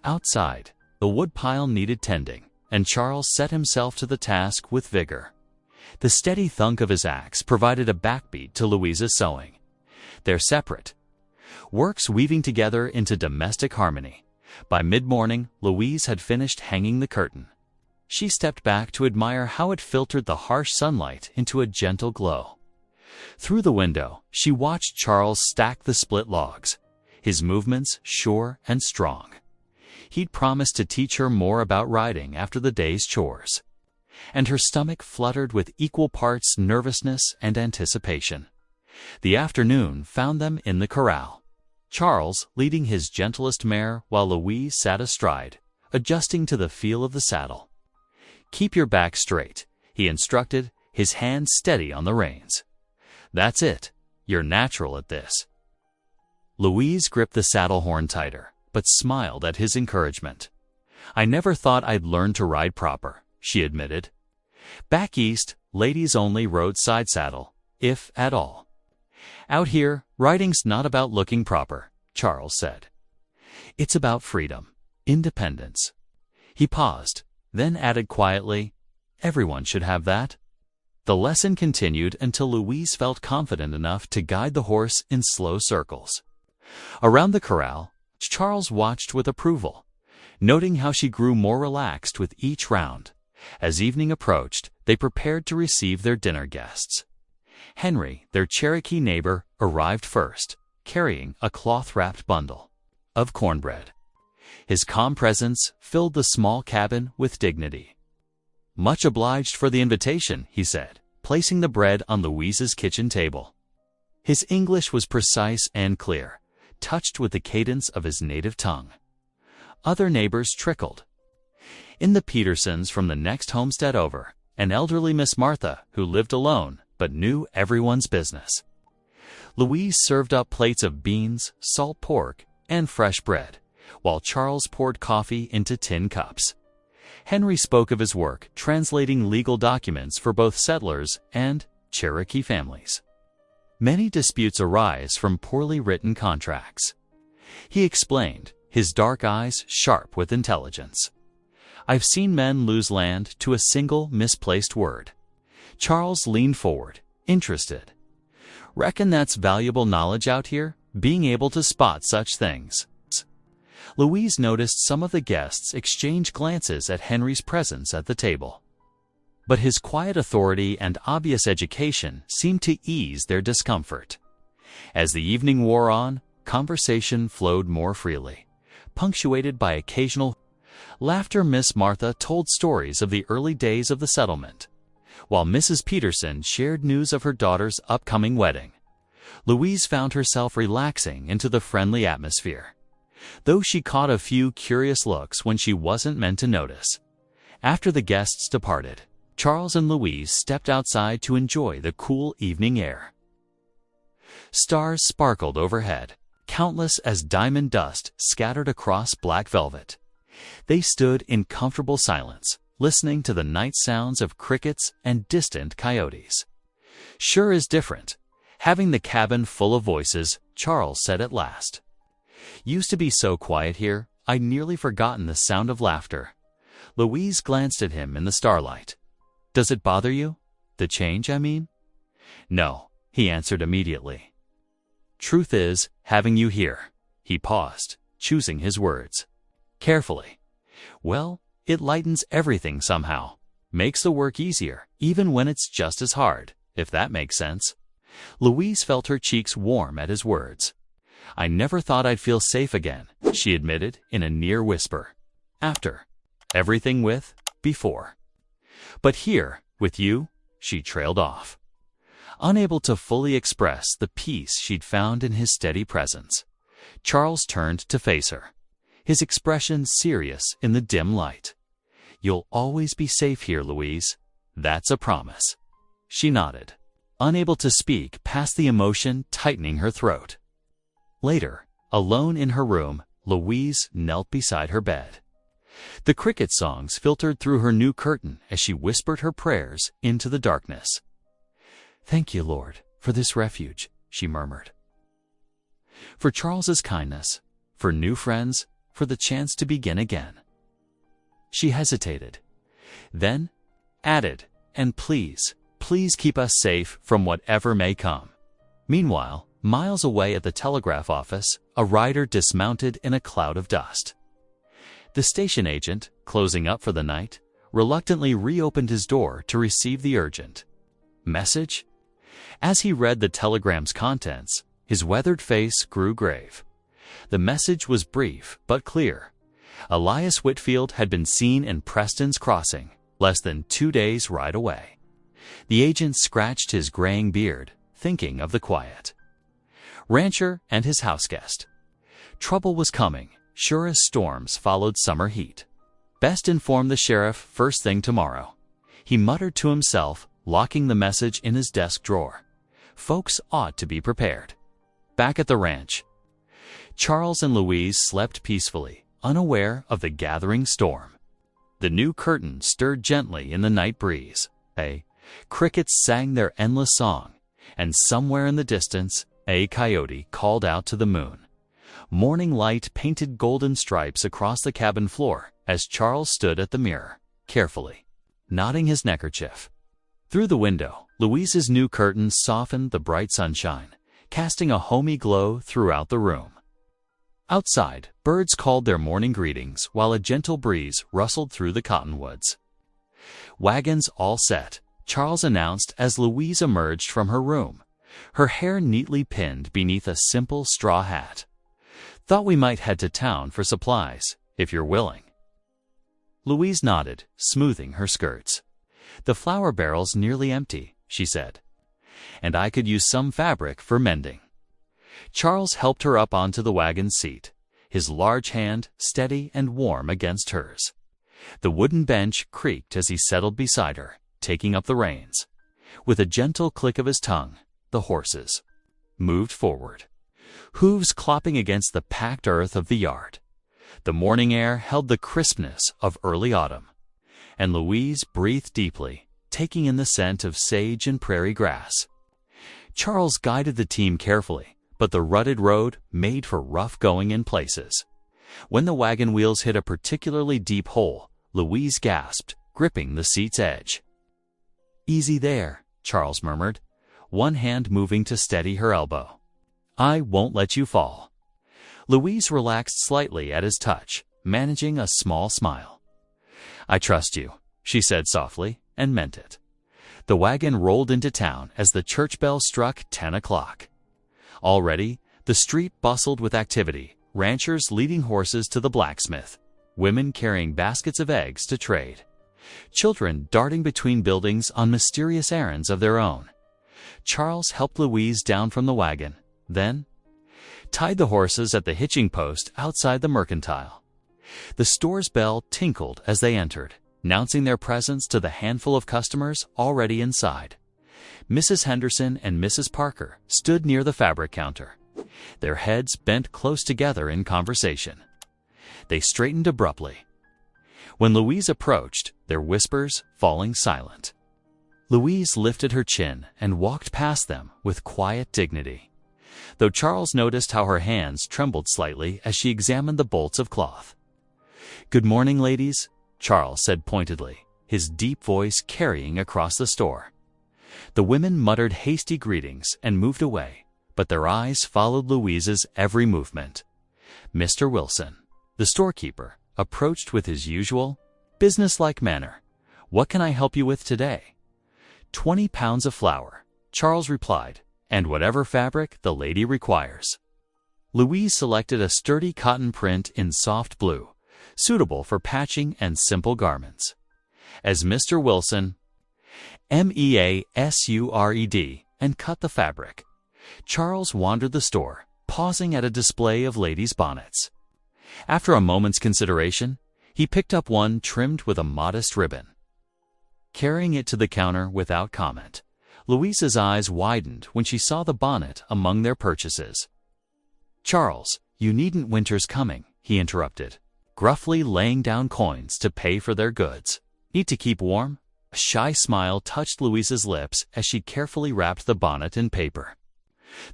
Outside, the woodpile needed tending, and Charles set himself to the task with vigor. The steady thunk of his axe provided a backbeat to Louise's sewing, their separate works weaving together into domestic harmony. By mid-morning, Louise had finished hanging the curtain. She stepped back to admire how it filtered the harsh sunlight into a gentle glow. Through the window, she watched Charles stack the split logs, his movements sure and strong. He'd promised to teach her more about riding after the day's chores, and her stomach fluttered with equal parts nervousness and anticipation. The afternoon found them in the corral, Charles leading his gentlest mare while Louise sat astride, adjusting to the feel of the saddle. "Keep your back straight," he instructed, his hand steady on the reins. "That's it. You're natural at this." Louise gripped the saddle horn tighter, but smiled at his encouragement. "I never thought I'd learn to ride proper," she admitted. "Back east, ladies only rode side saddle, if at all. Out here, riding's not about looking proper," Charles said. "It's about freedom, independence." He paused, then added quietly, "Everyone should have that." The lesson continued until Louise felt confident enough to guide the horse in slow circles. Around the corral, Charles watched with approval, noting how she grew more relaxed with each round. As evening approached, they prepared to receive their dinner guests. Henry, their Cherokee neighbor, arrived first, carrying a cloth-wrapped bundle of cornbread. His calm presence filled the small cabin with dignity. "Much obliged for the invitation," he said, placing the bread on Louise's kitchen table. His English was precise and clear, touched with the cadence of his native tongue. Other neighbors trickled. In the Petersons from the next homestead over, an elderly Miss Martha who lived alone but knew everyone's business. Louise served up plates of beans, salt pork, and fresh bread, while Charles poured coffee into tin cups. Henry spoke of his work translating legal documents for both settlers and Cherokee families. Many disputes arise from poorly written contracts. He explained, his dark eyes sharp with intelligence. "I've seen men lose land to a single misplaced word." Charles leaned forward, interested. "Reckon that's valuable knowledge out here, being able to spot such things." Louise noticed some of the guests exchange glances at Henry's presence at the table, but his quiet authority and obvious education seemed to ease their discomfort. As the evening wore on, conversation flowed more freely, punctuated by occasional laughter. Miss Martha told stories of the early days of the settlement, while Mrs. Peterson shared news of her daughter's upcoming wedding. Louise found herself relaxing into the friendly atmosphere, though she caught a few curious looks when she wasn't meant to notice. After the guests departed, Charles and Louise stepped outside to enjoy the cool evening air. Stars sparkled overhead, countless as diamond dust scattered across black velvet. They stood in comfortable silence, listening to the night sounds of crickets and distant coyotes. "Sure is different, having the cabin full of voices," Charles said at last. "Used to be so quiet here, I'd nearly forgotten the sound of laughter." Louise glanced at him in the starlight. "Does it bother you? The change, I mean?" "No," he answered immediately. "Truth is, having you here." He paused, choosing his words carefully. "Well, it lightens everything somehow. Makes the work easier, even when it's just as hard, if that makes sense." Louise felt her cheeks warm at his words. "I never thought I'd feel safe again," she admitted in a near whisper. "After everything before. But here, with you," she trailed off, unable to fully express the peace she'd found in his steady presence. Charles turned to face her, his expression serious in the dim light. "You'll always be safe here, Louise. That's a promise." She nodded, unable to speak past the emotion tightening her throat. Later, alone in her room, Louise knelt beside her bed. The cricket songs filtered through her new curtain as she whispered her prayers into the darkness. "Thank you, Lord, for this refuge," she murmured. For Charles's kindness, for new friends, for the chance to begin again. She hesitated, then added, "And please, please keep us safe from whatever may come." Meanwhile, miles away at the telegraph office, a rider dismounted in a cloud of dust. The station agent, closing up for the night, reluctantly reopened his door to receive the urgent message. As he read the telegram's contents, his weathered face grew grave. The message was brief but clear. Elias Whitfield had been seen in Preston's Crossing, less than 2 days' ride away. The agent scratched his graying beard, thinking of the quiet rancher and his houseguest. Trouble was coming, sure as storms followed summer heat. Best inform the sheriff first thing tomorrow, he muttered to himself, locking the message in his desk drawer. Folks ought to be prepared. Back at the ranch, Charles and Louise slept peacefully, unaware of the gathering storm. The new curtain stirred gently in the night breeze. Crickets sang their endless song, and somewhere in the distance, a coyote called out to the moon. Morning light painted golden stripes across the cabin floor as Charles stood at the mirror, carefully knotting his neckerchief. Through the window, Louise's new curtains softened the bright sunshine, casting a homey glow throughout the room. Outside, birds called their morning greetings while a gentle breeze rustled through the cottonwoods. "Wagons all set," Charles announced as Louise emerged from her room, her hair neatly pinned beneath a simple straw hat. "Thought we might head to town for supplies, if you're willing." Louise nodded, smoothing her skirts. "The flour barrel's nearly empty," she said, "and I could use some fabric for mending." Charles helped her up onto the wagon seat, his large hand steady and warm against hers. The wooden bench creaked as he settled beside her, taking up the reins. With a gentle click of his tongue, the horses moved forward, hooves clopping against the packed earth of the yard. The morning air held the crispness of early autumn, and Louise breathed deeply, taking in the scent of sage and prairie grass. Charles guided the team carefully, but the rutted road made for rough going in places. When the wagon wheels hit a particularly deep hole, Louise gasped, gripping the seat's edge. "Easy there," Charles murmured, one hand moving to steady her elbow. "I won't let you fall." Louise relaxed slightly at his touch, managing a small smile. "I trust you," she said softly, and meant it. The wagon rolled into town as the church bell struck 10 o'clock. Already, the street bustled with activity, ranchers leading horses to the blacksmith, women carrying baskets of eggs to trade, children darting between buildings on mysterious errands of their own. Charles helped Louise down from the wagon, then tied the horses at the hitching post outside the mercantile. The store's bell tinkled as they entered, announcing their presence to the handful of customers already inside. Mrs. Henderson and Mrs. Parker stood near the fabric counter, their heads bent close together in conversation. They straightened abruptly. When Louise approached, their whispers falling silent. Louise lifted her chin and walked past them with quiet dignity, though Charles noticed how her hands trembled slightly as she examined the bolts of cloth. "Good morning, ladies," Charles said pointedly, his deep voice carrying across the store. The women muttered hasty greetings and moved away, but their eyes followed Louise's every movement. Mr. Wilson, the storekeeper, approached with his usual, businesslike manner. "What can I help you with today?" 20 pounds of flour, Charles replied, "and whatever fabric the lady requires." Louise selected a sturdy cotton print in soft blue, suitable for patching and simple garments. As Mr. Wilson MEASURED and cut the fabric, Charles wandered the store, pausing at a display of ladies' bonnets. After a moment's consideration, he picked up one trimmed with a modest ribbon. Carrying it to the counter without comment, Louise's eyes widened when she saw the bonnet among their purchases. "Charles, you needn't, winter's coming," he interrupted, gruffly laying down coins to pay for their goods. "Need to keep warm?" A shy smile touched Louise's lips as she carefully wrapped the bonnet in paper.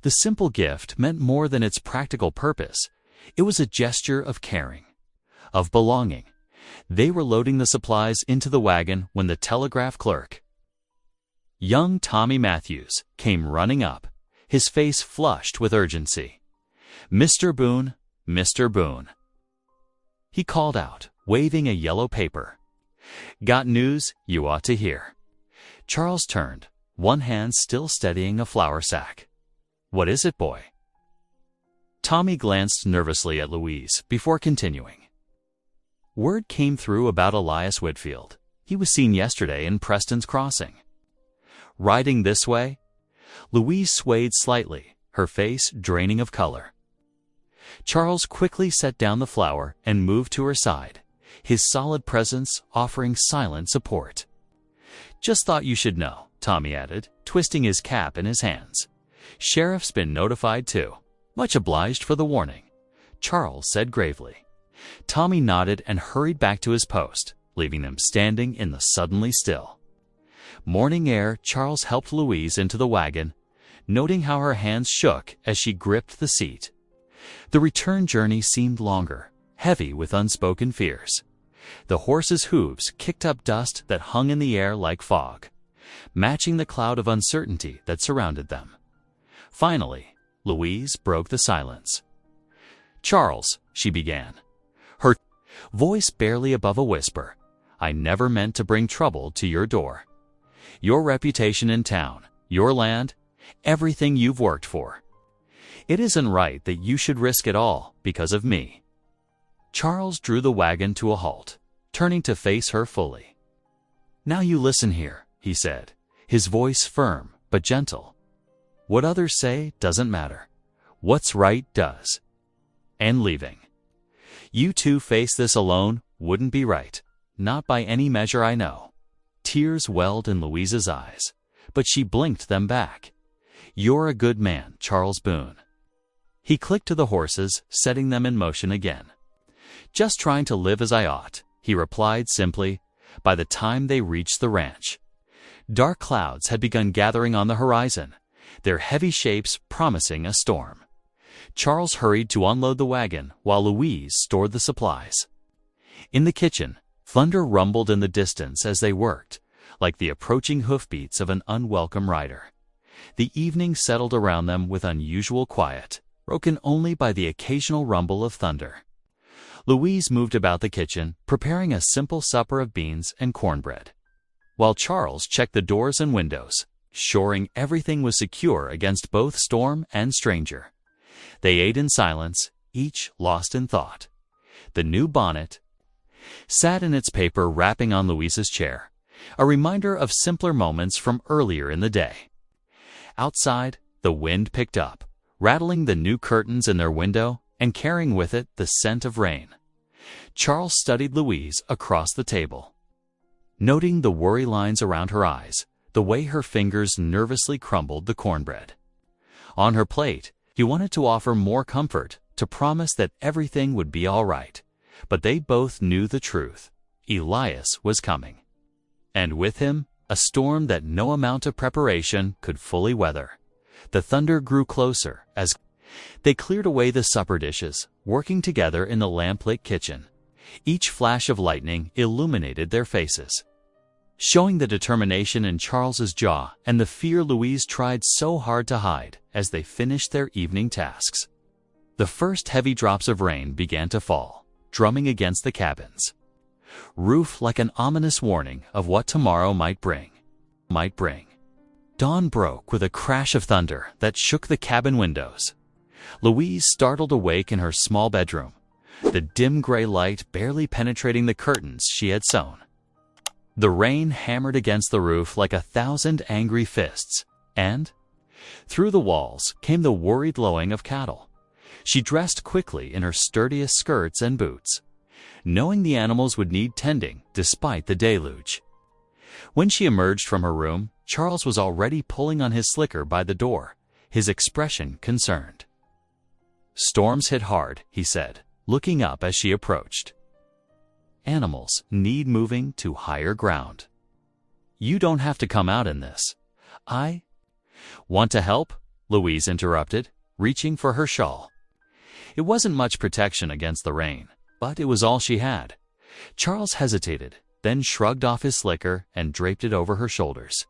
The simple gift meant more than its practical purpose. It was a gesture of caring, of belonging. They were loading the supplies into the wagon when the telegraph clerk, young Tommy Matthews, came running up, his face flushed with urgency. "Mr. Boone, Mr. Boone," he called out, waving a yellow paper. "Got news you ought to hear." Charles turned, one hand still steadying a flour sack. "What is it, boy?" Tommy glanced nervously at Louise before continuing. "Word came through about Elias Whitfield. He was seen yesterday in Preston's Crossing." "Riding this way?" Louise swayed slightly, her face draining of color. Charles quickly set down the flour and moved to her side, his solid presence offering silent support. "Just thought you should know," Tommy added, twisting his cap in his hands. "Sheriff's been notified too. Much obliged for the warning," Charles said gravely. Tommy nodded and hurried back to his post, leaving them standing in the suddenly still morning air. Charles helped Louise into the wagon, noting how her hands shook as she gripped the seat. The return journey seemed longer, heavy with unspoken fears. The horses' hooves kicked up dust that hung in the air like fog, matching the cloud of uncertainty that surrounded them. Finally, Louise broke the silence. "Charles," she began, her voice barely above a whisper, "I never meant to bring trouble to your door. Your reputation in town, your land, everything you've worked for. It isn't right that you should risk it all because of me." Charles drew the wagon to a halt, turning to face her fully. "Now you listen here," he said, his voice firm but gentle. "What others say doesn't matter. What's right does. And leaving you two face this alone wouldn't be right, not by any measure I know." Tears welled in Louise's eyes, but she blinked them back. "You're a good man, Charles Boone." He clicked to the horses, setting them in motion again. "Just trying to live as I ought," he replied simply, by the time they reached the ranch. Dark clouds had begun gathering on the horizon, their heavy shapes promising a storm. Charles hurried to unload the wagon while Louise stored the supplies. In the kitchen, thunder rumbled in the distance as they worked, like the approaching hoofbeats of an unwelcome rider. The evening settled around them with unusual quiet, broken only by the occasional rumble of thunder. Louise moved about the kitchen, preparing a simple supper of beans and cornbread, while Charles checked the doors and windows, shoring everything was secure against both storm and stranger. They ate in silence, each lost in thought. The new bonnet sat in its paper wrapping on Louise's chair, a reminder of simpler moments from earlier in the day. Outside, the wind picked up, rattling the new curtains in their window and carrying with it the scent of rain. Charles studied Louise across the table. noting the worry lines around her eyes, the way her fingers nervously crumbled the cornbread. On her plate, he wanted to offer more comfort, to promise that everything would be all right. But they both knew the truth. Elias was coming. And with him, a storm that no amount of preparation could fully weather. The thunder grew closer as they cleared away the supper dishes, working together in the lamp-lit kitchen. Each flash of lightning illuminated their faces, showing the determination in Charles's jaw and the fear Louise tried so hard to hide as they finished their evening tasks. The first heavy drops of rain began to fall, drumming against the cabin's roof like an ominous warning of what tomorrow might bring. Dawn broke with a crash of thunder that shook the cabin windows. Louise startled awake in her small bedroom, the dim gray light barely penetrating the curtains she had sewn. The rain hammered against the roof like 1,000 angry fists, and through the walls came the worried lowing of cattle. She dressed quickly in her sturdiest skirts and boots, knowing the animals would need tending despite the deluge. When she emerged from her room, Charles was already pulling on his slicker by the door, his expression concerned. "Storms hit hard," he said, looking up as she approached. "Animals need moving to higher ground. You don't have to come out in this." "I want to help," Louise interrupted, reaching for her shawl. It wasn't much protection against the rain, but it was all she had. Charles hesitated, then shrugged off his slicker and draped it over her shoulders.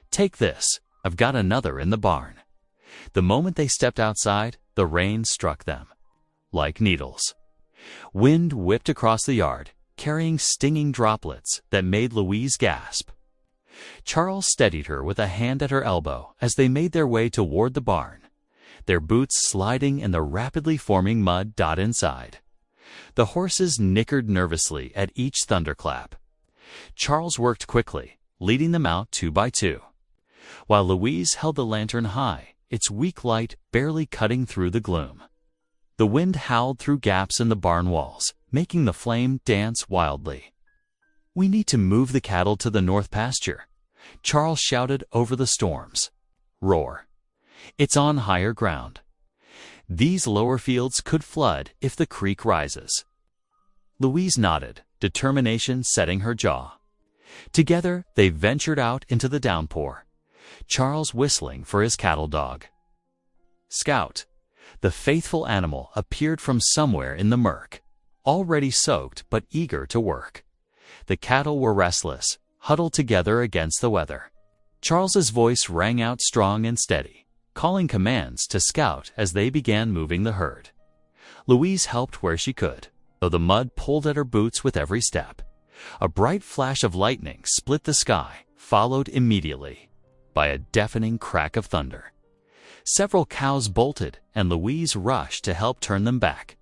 "Take this. I've got another in the barn." The moment they stepped outside, the rain struck them like needles. Wind whipped across the yard, carrying stinging droplets that made Louise gasp. Charles steadied her with a hand at her elbow as they made their way toward the barn, their boots sliding in the rapidly forming mud inside. The horses nickered nervously at each thunderclap. Charles worked quickly, leading them out 2 by 2, while Louise held the lantern high, its weak light barely cutting through the gloom. The wind howled through gaps in the barn walls, making the flame dance wildly. "We need to move the cattle to the north pasture," Charles shouted over the storm's roar. "It's on higher ground. These lower fields could flood if the creek rises." Louise nodded, determination setting her jaw. Together, they ventured out into the downpour, Charles whistling for his cattle dog. Scout, the faithful animal, appeared from somewhere in the murk, already soaked but eager to work. The cattle were restless, huddled together against the weather. Charles's voice rang out strong and steady, calling commands to Scout as they began moving the herd. Louise helped where she could, though the mud pulled at her boots with every step. A bright flash of lightning split the sky, followed immediately by a deafening crack of thunder. Several cows bolted, and Louise rushed to help turn them back.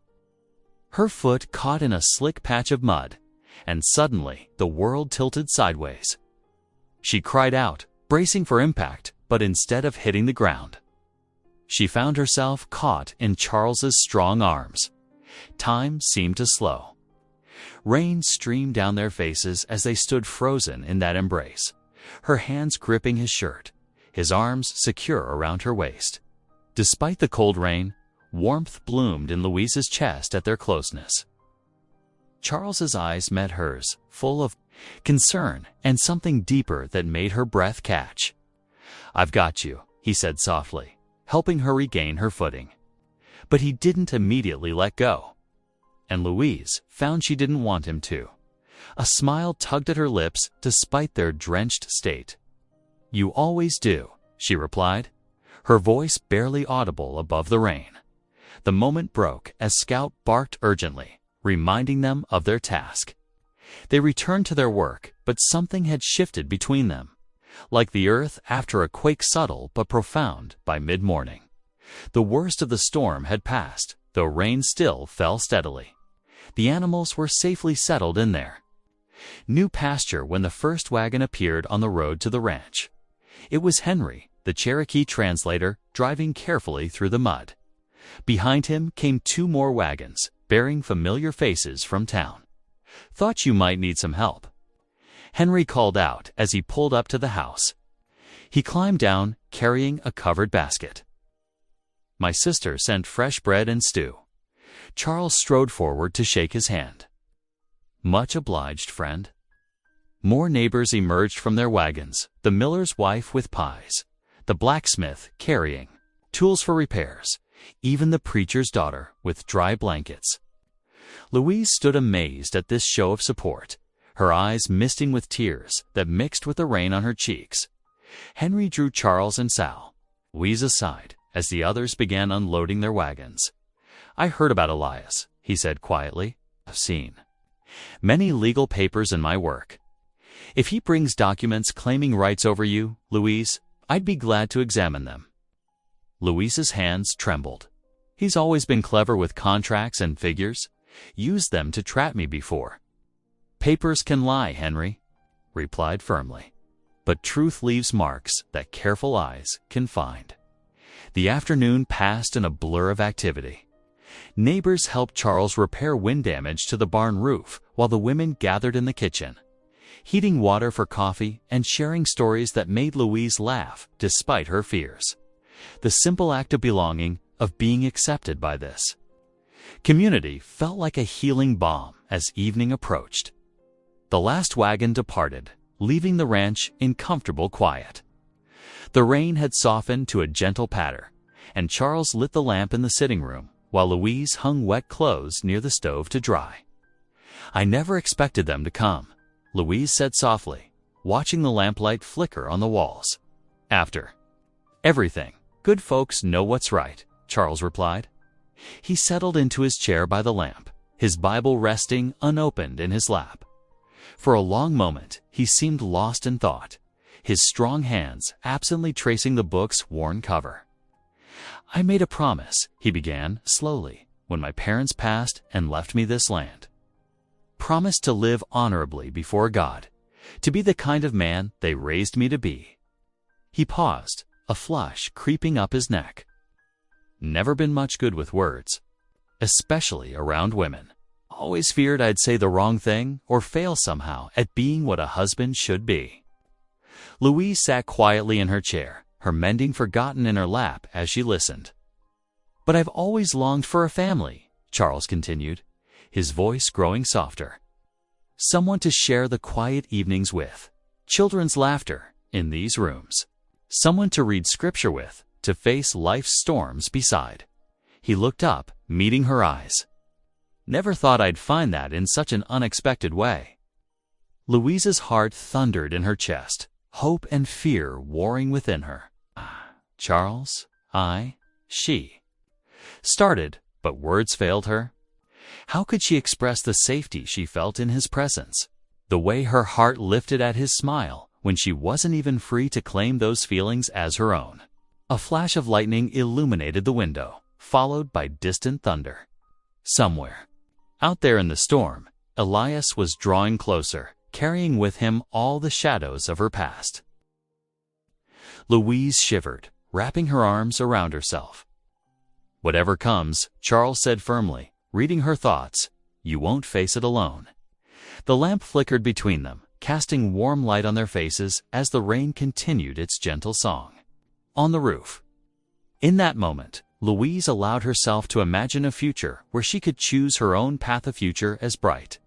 Her foot caught in a slick patch of mud, and suddenly the world tilted sideways. She cried out, bracing for impact, but instead of hitting the ground, she found herself caught in Charles's strong arms. Time seemed to slow. Rain streamed down their faces as they stood frozen in that embrace, her hands gripping his shirt, his arms secure around her waist. Despite the cold rain, warmth bloomed in Louise's chest at their closeness. Charles's eyes met hers, full of concern and something deeper that made her breath catch. "I've got you," he said softly, helping her regain her footing. But he didn't immediately let go, and Louise found she didn't want him to. A smile tugged at her lips despite their drenched state. "You always do," she replied, her voice barely audible above the rain. The moment broke as Scout barked urgently, reminding them of their task. They returned to their work, but something had shifted between them, like the earth after a quake subtle but profound by mid-morning. The worst of the storm had passed, though rain still fell steadily. The animals were safely settled in there. New pasture when the first wagon appeared on the road to the ranch. It was Henry, the Cherokee translator, driving carefully through the mud. Behind him came 2 more wagons, bearing familiar faces from town. "Thought you might need some help." Henry called out as he pulled up to the house. He climbed down, carrying a covered basket. My sister sent fresh bread and stew. Charles strode forward to shake his hand. Much obliged, friend. More neighbors emerged from their wagons, the miller's wife with pies, the blacksmith carrying tools for repairs, even the preacher's daughter with dry blankets. Louise stood amazed at this show of support, her eyes misting with tears that mixed with the rain on her cheeks. Henry drew Charles and Sal, Louise aside, as the others began unloading their wagons. I heard about Elias, he said quietly. I've seen many legal papers in my work. If he brings documents claiming rights over you, Louise, I'd be glad to examine them. Louise's hands trembled. He's always been clever with contracts and figures. Used them to trap me before. Papers can lie, Henry replied firmly, but truth leaves marks that careful eyes can find. The afternoon passed in a blur of activity. Neighbors helped Charles repair wind damage to the barn roof while the women gathered in the kitchen, heating water for coffee and sharing stories that made Louise laugh despite her fears. The simple act of belonging, of being accepted by this community, felt like a healing balm as evening approached. The last wagon departed, leaving the ranch in comfortable quiet. The rain had softened to a gentle patter, and Charles lit the lamp in the sitting room while Louise hung wet clothes near the stove to dry. I never expected them to come, Louise said softly, watching the lamplight flicker on the walls. After everything, good folks know what's right, Charles replied. He settled into his chair by the lamp, his Bible resting unopened in his lap. For a long moment, he seemed lost in thought, his strong hands absently tracing the book's worn cover. I made a promise, he began slowly, when my parents passed and left me this land. Promised to live honorably before God, to be the kind of man they raised me to be. He paused, a flush creeping up his neck. Never been much good with words, especially around women. Always feared I'd say the wrong thing or fail somehow at being what a husband should be. Louise sat quietly in her chair, her mending forgotten in her lap as she listened. But I've always longed for a family, Charles continued, his voice growing softer. Someone to share the quiet evenings with, children's laughter in these rooms. Someone to read scripture with, to face life's storms beside. He looked up, meeting her eyes. Never thought I'd find that in such an unexpected way. Louise's heart thundered in her chest, hope and fear warring within her. Charles, she started, but words failed her. How could she express the safety she felt in his presence, the way her heart lifted at his smile when she wasn't even free to claim those feelings as her own? A flash of lightning illuminated the window, followed by distant thunder. Somewhere, out there in the storm, Elias was drawing closer, carrying with him all the shadows of her past. Louise shivered, wrapping her arms around herself. Whatever comes, Charles said firmly, reading her thoughts, you won't face it alone. The lamp flickered between them, casting warm light on their faces as the rain continued its gentle song. On the roof. In that moment, Louise allowed herself to imagine a future where she could choose her own path of future as bright.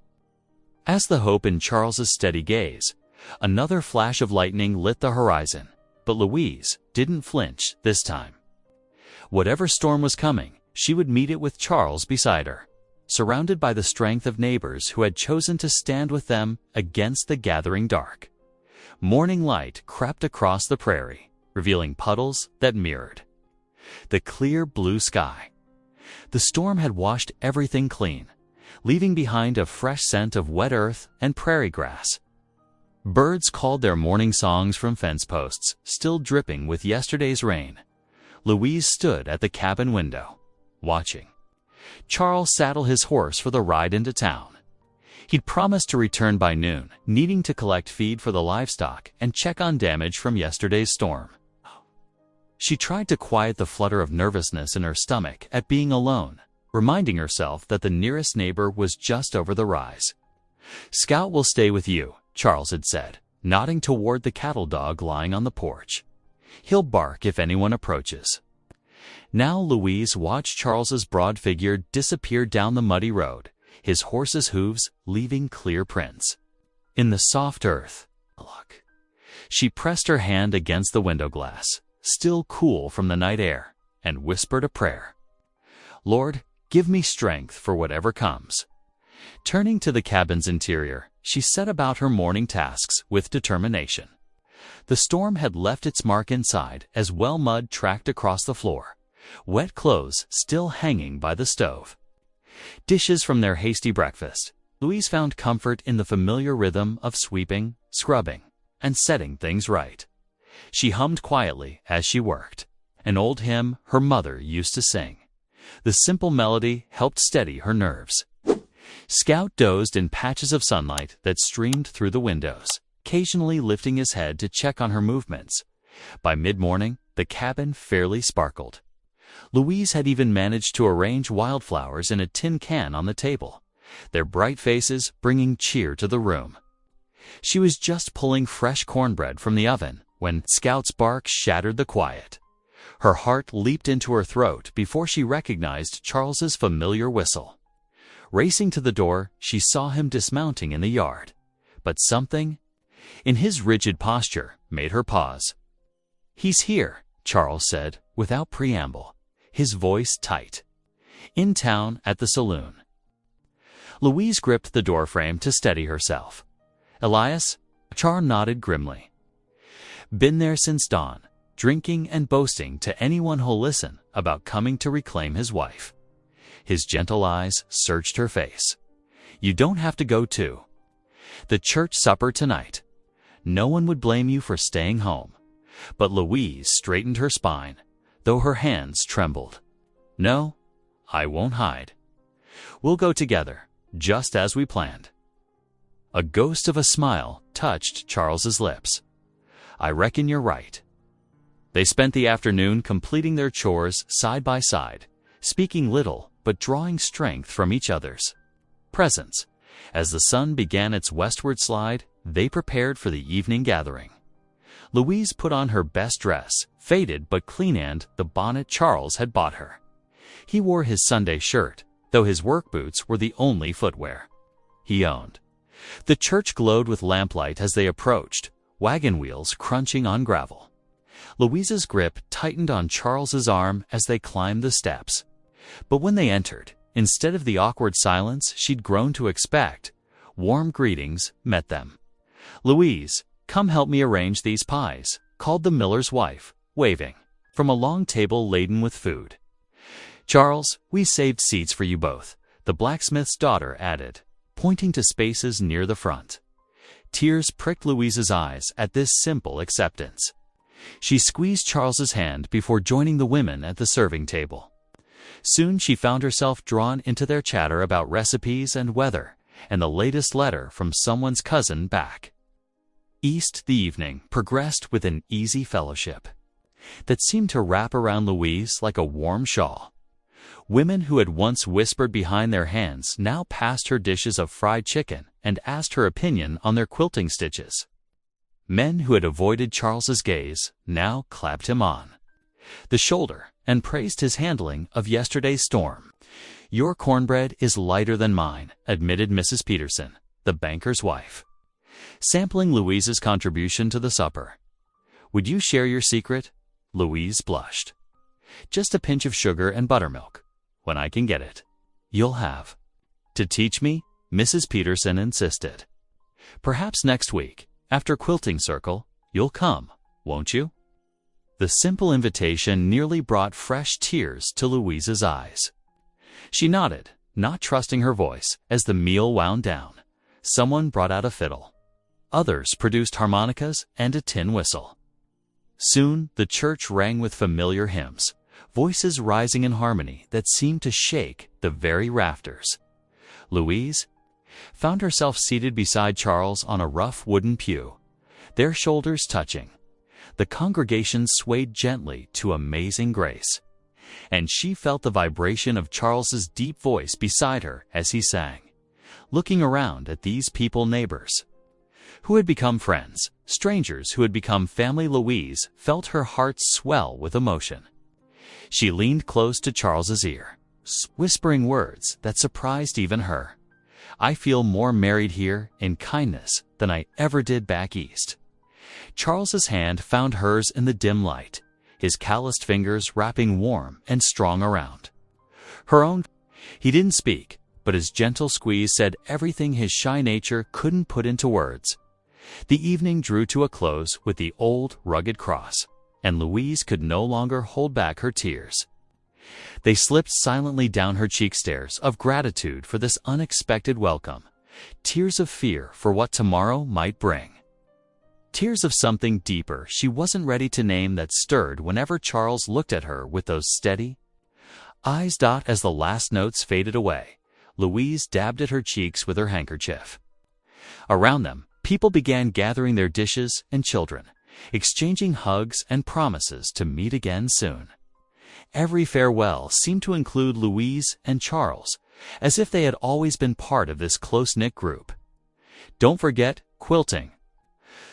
As the hope in Charles's steady gaze, another flash of lightning lit the horizon, but Louise didn't flinch this time. Whatever storm was coming, she would meet it with Charles beside her, surrounded by the strength of neighbors who had chosen to stand with them against the gathering dark. Morning light crept across the prairie, revealing puddles that mirrored the clear blue sky. The storm had washed everything clean, leaving behind a fresh scent of wet earth and prairie grass. Birds called their morning songs from fence posts, still dripping with yesterday's rain. Louise stood at the cabin window, watching Charles saddle his horse for the ride into town. He'd promised to return by noon, needing to collect feed for the livestock and check on damage from yesterday's storm. She tried to quiet the flutter of nervousness in her stomach at being alone, reminding herself that the nearest neighbor was just over the rise. Scout will stay with you, Charles had said, nodding toward the cattle dog lying on the porch. "He'll bark if anyone approaches." Now Louise watched Charles's broad figure disappear down the muddy road, his horse's hooves leaving clear prints. In the soft earth, look. She pressed her hand against the window glass, still cool from the night air, and whispered a prayer. "Lord, give me strength for whatever comes." Turning to the cabin's interior, she set about her morning tasks with determination. The storm had left its mark inside as mud tracked across the floor, wet clothes still hanging by the stove. Dishes from their hasty breakfast, Louise found comfort in the familiar rhythm of sweeping, scrubbing, and setting things right. She hummed quietly as she worked, an old hymn her mother used to sing. The simple melody helped steady her nerves. Scout dozed in patches of sunlight that streamed through the windows, occasionally lifting his head to check on her movements. By mid-morning, the cabin fairly sparkled. Louise had even managed to arrange wildflowers in a tin can on the table, their bright faces bringing cheer to the room. She was just pulling fresh cornbread from the oven when Scout's bark shattered the quiet. Her heart leaped into her throat before she recognized Charles's familiar whistle. Racing to the door, she saw him dismounting in the yard. But something in his rigid posture made her pause. "He's here," Charles said, without preamble, his voice tight. "In town at the saloon." Louise gripped the doorframe to steady herself. "Elias?" Char nodded grimly. "Been there since dawn, drinking and boasting to anyone who'll listen about coming to reclaim his wife." His gentle eyes searched her face. "You don't have to go too. The church supper tonight. No one would blame you for staying home." But Louise straightened her spine, though her hands trembled. "No, I won't hide. We'll go together, just as we planned." A ghost of a smile touched Charles's lips. "I reckon you're right." They spent the afternoon completing their chores side by side, speaking little but drawing strength from each other's presence. As the sun began its westward slide, they prepared for the evening gathering. Louise put on her best dress, faded but clean, and the bonnet Charles had bought her. He wore his Sunday shirt, though his work boots were the only footwear he owned. The church glowed with lamplight as they approached, wagon wheels crunching on gravel. Louise's grip tightened on Charles's arm as they climbed the steps. But when they entered, instead of the awkward silence she'd grown to expect, warm greetings met them. "Louise, come help me arrange these pies," called the miller's wife, waving from a long table laden with food. "Charles, we saved seats for you both," the blacksmith's daughter added, pointing to spaces near the front. Tears pricked Louise's eyes at this simple acceptance. She squeezed Charles's hand before joining the women at the serving table. Soon she found herself drawn into their chatter about recipes and weather, and the latest letter from someone's cousin back east. The evening progressed with an easy fellowship that seemed to wrap around Louise like a warm shawl. Women who had once whispered behind their hands now passed her dishes of fried chicken and asked her opinion on their quilting stitches. Men who had avoided Charles's gaze now clapped him on the shoulder and praised his handling of yesterday's storm. "Your cornbread is lighter than mine," admitted Mrs. Peterson, the banker's wife, sampling Louise's contribution to the supper. "Would you share your secret?" Louise blushed. "Just a pinch of sugar and buttermilk, when I can get it." "You'll have to teach me," Mrs. Peterson insisted. "Perhaps next week, after quilting circle, you'll come, won't you?" The simple invitation nearly brought fresh tears to Louise's eyes. She nodded, not trusting her voice, as the meal wound down. Someone brought out a fiddle. Others produced harmonicas and a tin whistle. Soon the church rang with familiar hymns, voices rising in harmony that seemed to shake the very rafters. Louise found herself seated beside Charles on a rough wooden pew, their shoulders touching. The congregation swayed gently to amazing grace, and she felt the vibration of Charles's deep voice beside her as he sang, looking around at these people neighbors. who had become friends, strangers who had become family. Louise felt her heart swell with emotion. She leaned close to Charles's ear, whispering words that surprised even her. I feel more married here in kindness than I ever did back east. Charles's hand found hers in the dim light, his calloused fingers wrapping warm and strong around her own. He didn't speak, but his gentle squeeze said everything his shy nature couldn't put into words. The evening drew to a close with the old, rugged cross, and Louise could no longer hold back her tears. They slipped silently down her cheek, stairs of gratitude for this unexpected welcome, tears of fear for what tomorrow might bring. Tears of something deeper she wasn't ready to name that stirred whenever Charles looked at her with those steady eyes. As the last notes faded away, Louise dabbed at her cheeks with her handkerchief. Around them, people began gathering their dishes and children, exchanging hugs and promises to meet again soon. Every farewell seemed to include Louise and Charles, as if they had always been part of this close-knit group. Don't forget quilting.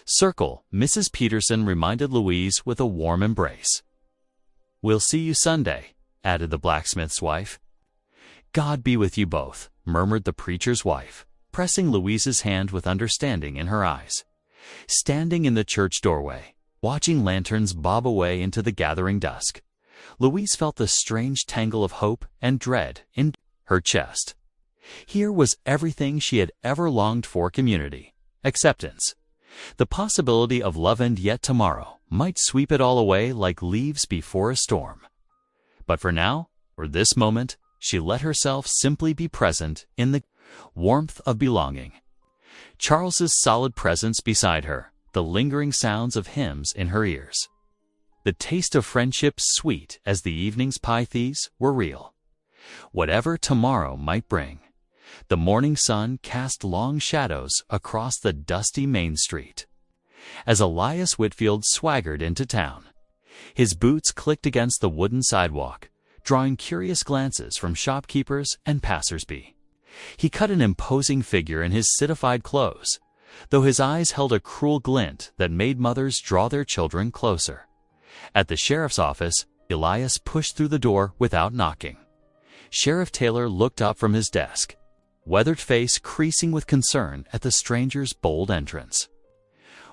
Circle, Mrs. Peterson reminded Louise with a warm embrace. We'll see you Sunday, added the blacksmith's wife. God be with you both, murmured the preacher's wife, pressing Louise's hand with understanding in her eyes. Standing in the church doorway, watching lanterns bob away into the gathering dusk, Louise felt the strange tangle of hope and dread in her chest. Here was everything she had ever longed for: community, acceptance, the possibility of love, and yet tomorrow might sweep it all away like leaves before a storm. But for now, for this moment, she let herself simply be present in the warmth of belonging. Charles's solid presence beside her, the lingering sounds of hymns in her ears. The taste of friendship, sweet as the evening's pythes, were real. Whatever tomorrow might bring, the morning sun cast long shadows across the dusty Main Street. As Elias Whitfield swaggered into town, his boots clicked against the wooden sidewalk, drawing curious glances from shopkeepers and passers-by. He cut an imposing figure in his citified clothes, though his eyes held a cruel glint that made mothers draw their children closer. At the sheriff's office, Elias pushed through the door without knocking. Sheriff Taylor looked up from his desk, weathered face creasing with concern at the stranger's bold entrance.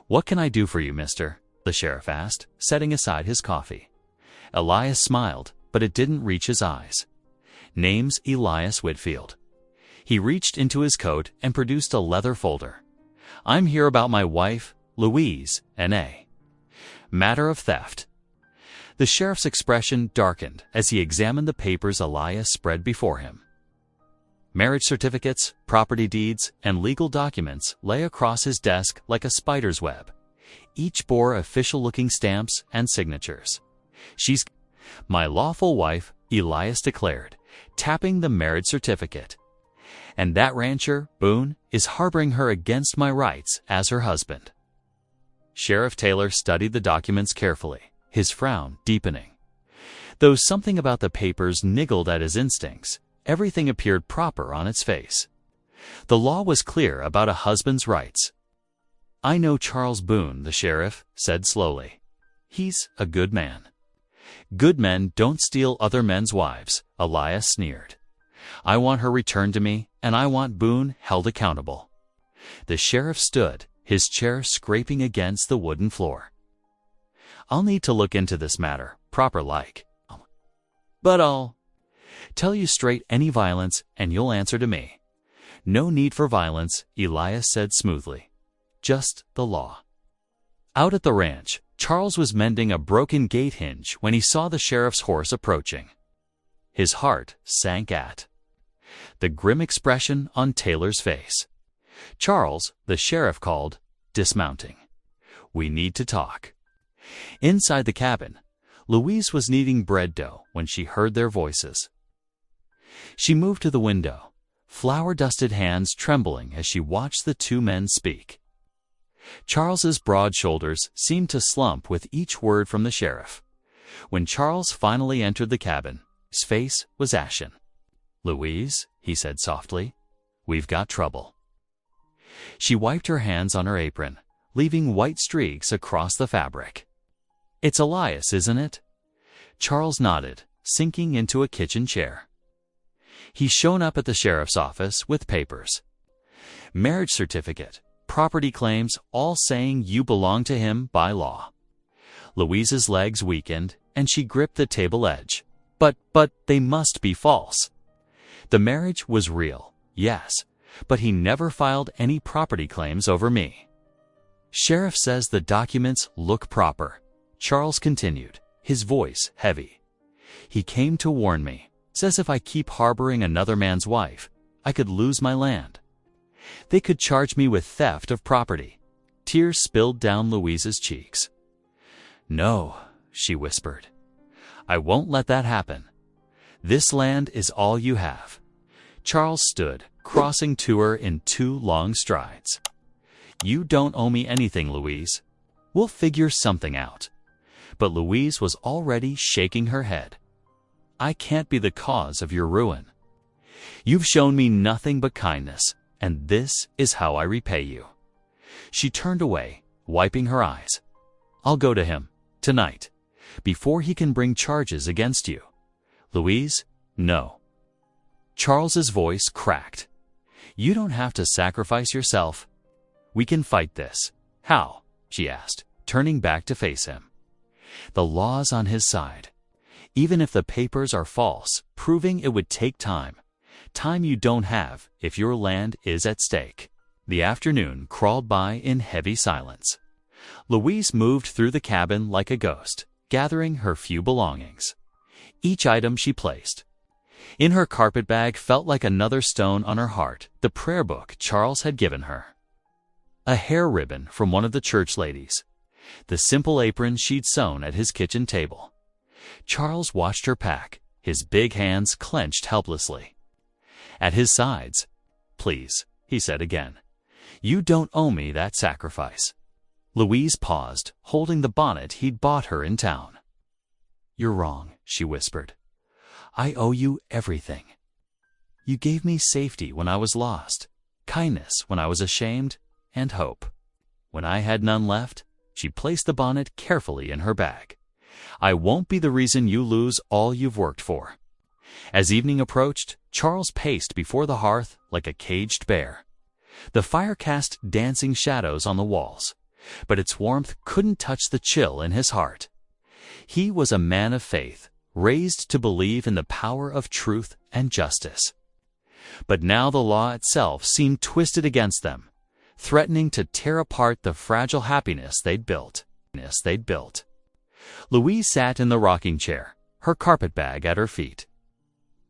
"What can I do for you, mister?" the sheriff asked, setting aside his coffee. Elias smiled, but it didn't reach his eyes. "Name's Elias Whitfield." He reached into his coat and produced a leather folder. "I'm here about my wife, Louise, N.A. Matter of theft." The sheriff's expression darkened as he examined the papers Elias spread before him. Marriage certificates, property deeds, and legal documents lay across his desk like a spider's web. Each bore official-looking stamps and signatures. "She's my lawful wife," Elias declared, tapping the marriage certificate. "And that rancher, Boone, is harboring her against my rights as her husband." Sheriff Taylor studied the documents carefully, his frown deepening. Though something about the papers niggled at his instincts, everything appeared proper on its face. The law was clear about a husband's rights. "I know Charles Boone," the sheriff said slowly. "He's a good man." "Good men don't steal other men's wives," Elias sneered. "I want her returned to me, and I want Boone held accountable." The sheriff stood, his chair scraping against the wooden floor. "I'll need to look into this matter, proper like. But I'll tell you straight, any violence, and you'll answer to me." "No need for violence," Elias said smoothly. "Just the law." Out at the ranch, Charles was mending a broken gate hinge when he saw the sheriff's horse approaching. His heart sank at the grim expression on Taylor's face. "Charles," the sheriff called, dismounting. "We need to talk." Inside the cabin, Louise was kneading bread dough when she heard their voices. She moved to the window, flour-dusted hands trembling as she watched the two men speak. Charles's broad shoulders seemed to slump with each word from the sheriff. When Charles finally entered the cabin, his face was ashen. "Louise," he said softly, "we've got trouble." She wiped her hands on her apron, leaving white streaks across the fabric. "It's Elias, isn't it?" Charles nodded, sinking into a kitchen chair. He's shown up at the sheriff's office with papers. Marriage certificate, property claims, all saying you belong to him by law. Louise's legs weakened, and she gripped the table edge. But they must be false. The marriage was real, yes, but he never filed any property claims over me. Sheriff says the documents look proper, Charles continued, his voice heavy. He came to warn me, says if I keep harboring another man's wife, I could lose my land. They could charge me with theft of property. Tears spilled down Louise's cheeks. "No," she whispered. "I won't let that happen. This land is all you have." Charles stood, crossing to her in 2 long strides. "You don't owe me anything, Louise. We'll figure something out." But Louise was already shaking her head. "I can't be the cause of your ruin. You've shown me nothing but kindness, and this is how I repay you." She turned away, wiping her eyes. "I'll go to him, tonight, before he can bring charges against you. Louise, no." Charles's voice cracked. "You don't have to sacrifice yourself. We can fight this." "How?" she asked, turning back to face him. "The law's on his side. Even if the papers are false, proving it would take time. Time you don't have if your land is at stake." The afternoon crawled by in heavy silence. Louise moved through the cabin like a ghost, gathering her few belongings. Each item she placed. In her carpetbag felt like another stone on her heart, the prayer book Charles had given her. A hair ribbon from one of the church ladies. The simple apron she'd sewn at his kitchen table. Charles watched her pack, his big hands clenched helplessly. At his sides, "Please," he said again. "You don't owe me that sacrifice." Louise paused, holding the bonnet he'd bought her in town. "You're wrong," she whispered. "I owe you everything. You gave me safety when I was lost, kindness when I was ashamed, and hope. When I had none left," she placed the bonnet carefully in her bag. "I won't be the reason you lose all you've worked for." As evening approached, Charles paced before the hearth like a caged bear. The fire cast dancing shadows on the walls, but its warmth couldn't touch the chill in his heart. He was a man of faith, raised to believe in the power of truth and justice. But now the law itself seemed twisted against them, threatening to tear apart the fragile happiness they'd built. Louise sat in the rocking chair, her carpetbag at her feet.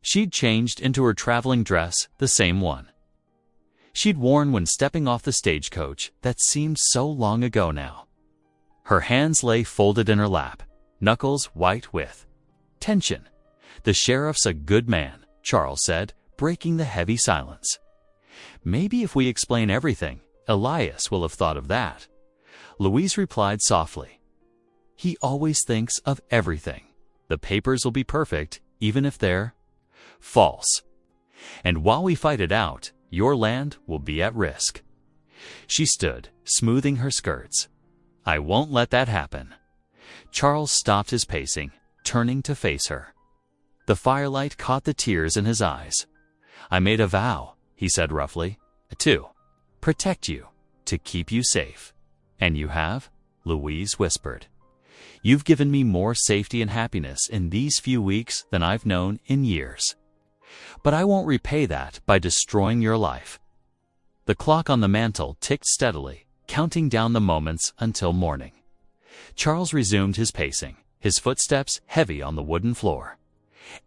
She'd changed into her traveling dress, the same one she'd worn when stepping off the stagecoach that seemed so long ago now. Her hands lay folded in her lap, knuckles white with tension. "The sheriff's a good man," Charles said, breaking the heavy silence. "Maybe if we explain everything, Elias will have thought of that." Louise replied softly. "He always thinks of everything. The papers will be perfect, even if they're false. And while we fight it out, your land will be at risk." She stood, smoothing her skirts. "I won't let that happen." Charles stopped his pacing, turning to face her. The firelight caught the tears in his eyes. "I made a vow," he said roughly, "to protect you, to keep you safe." "And you have?" Louise whispered. "You've given me more safety and happiness in these few weeks than I've known in years. But I won't repay that by destroying your life." The clock on the mantel ticked steadily, counting down the moments until morning. Charles resumed his pacing, his footsteps heavy on the wooden floor.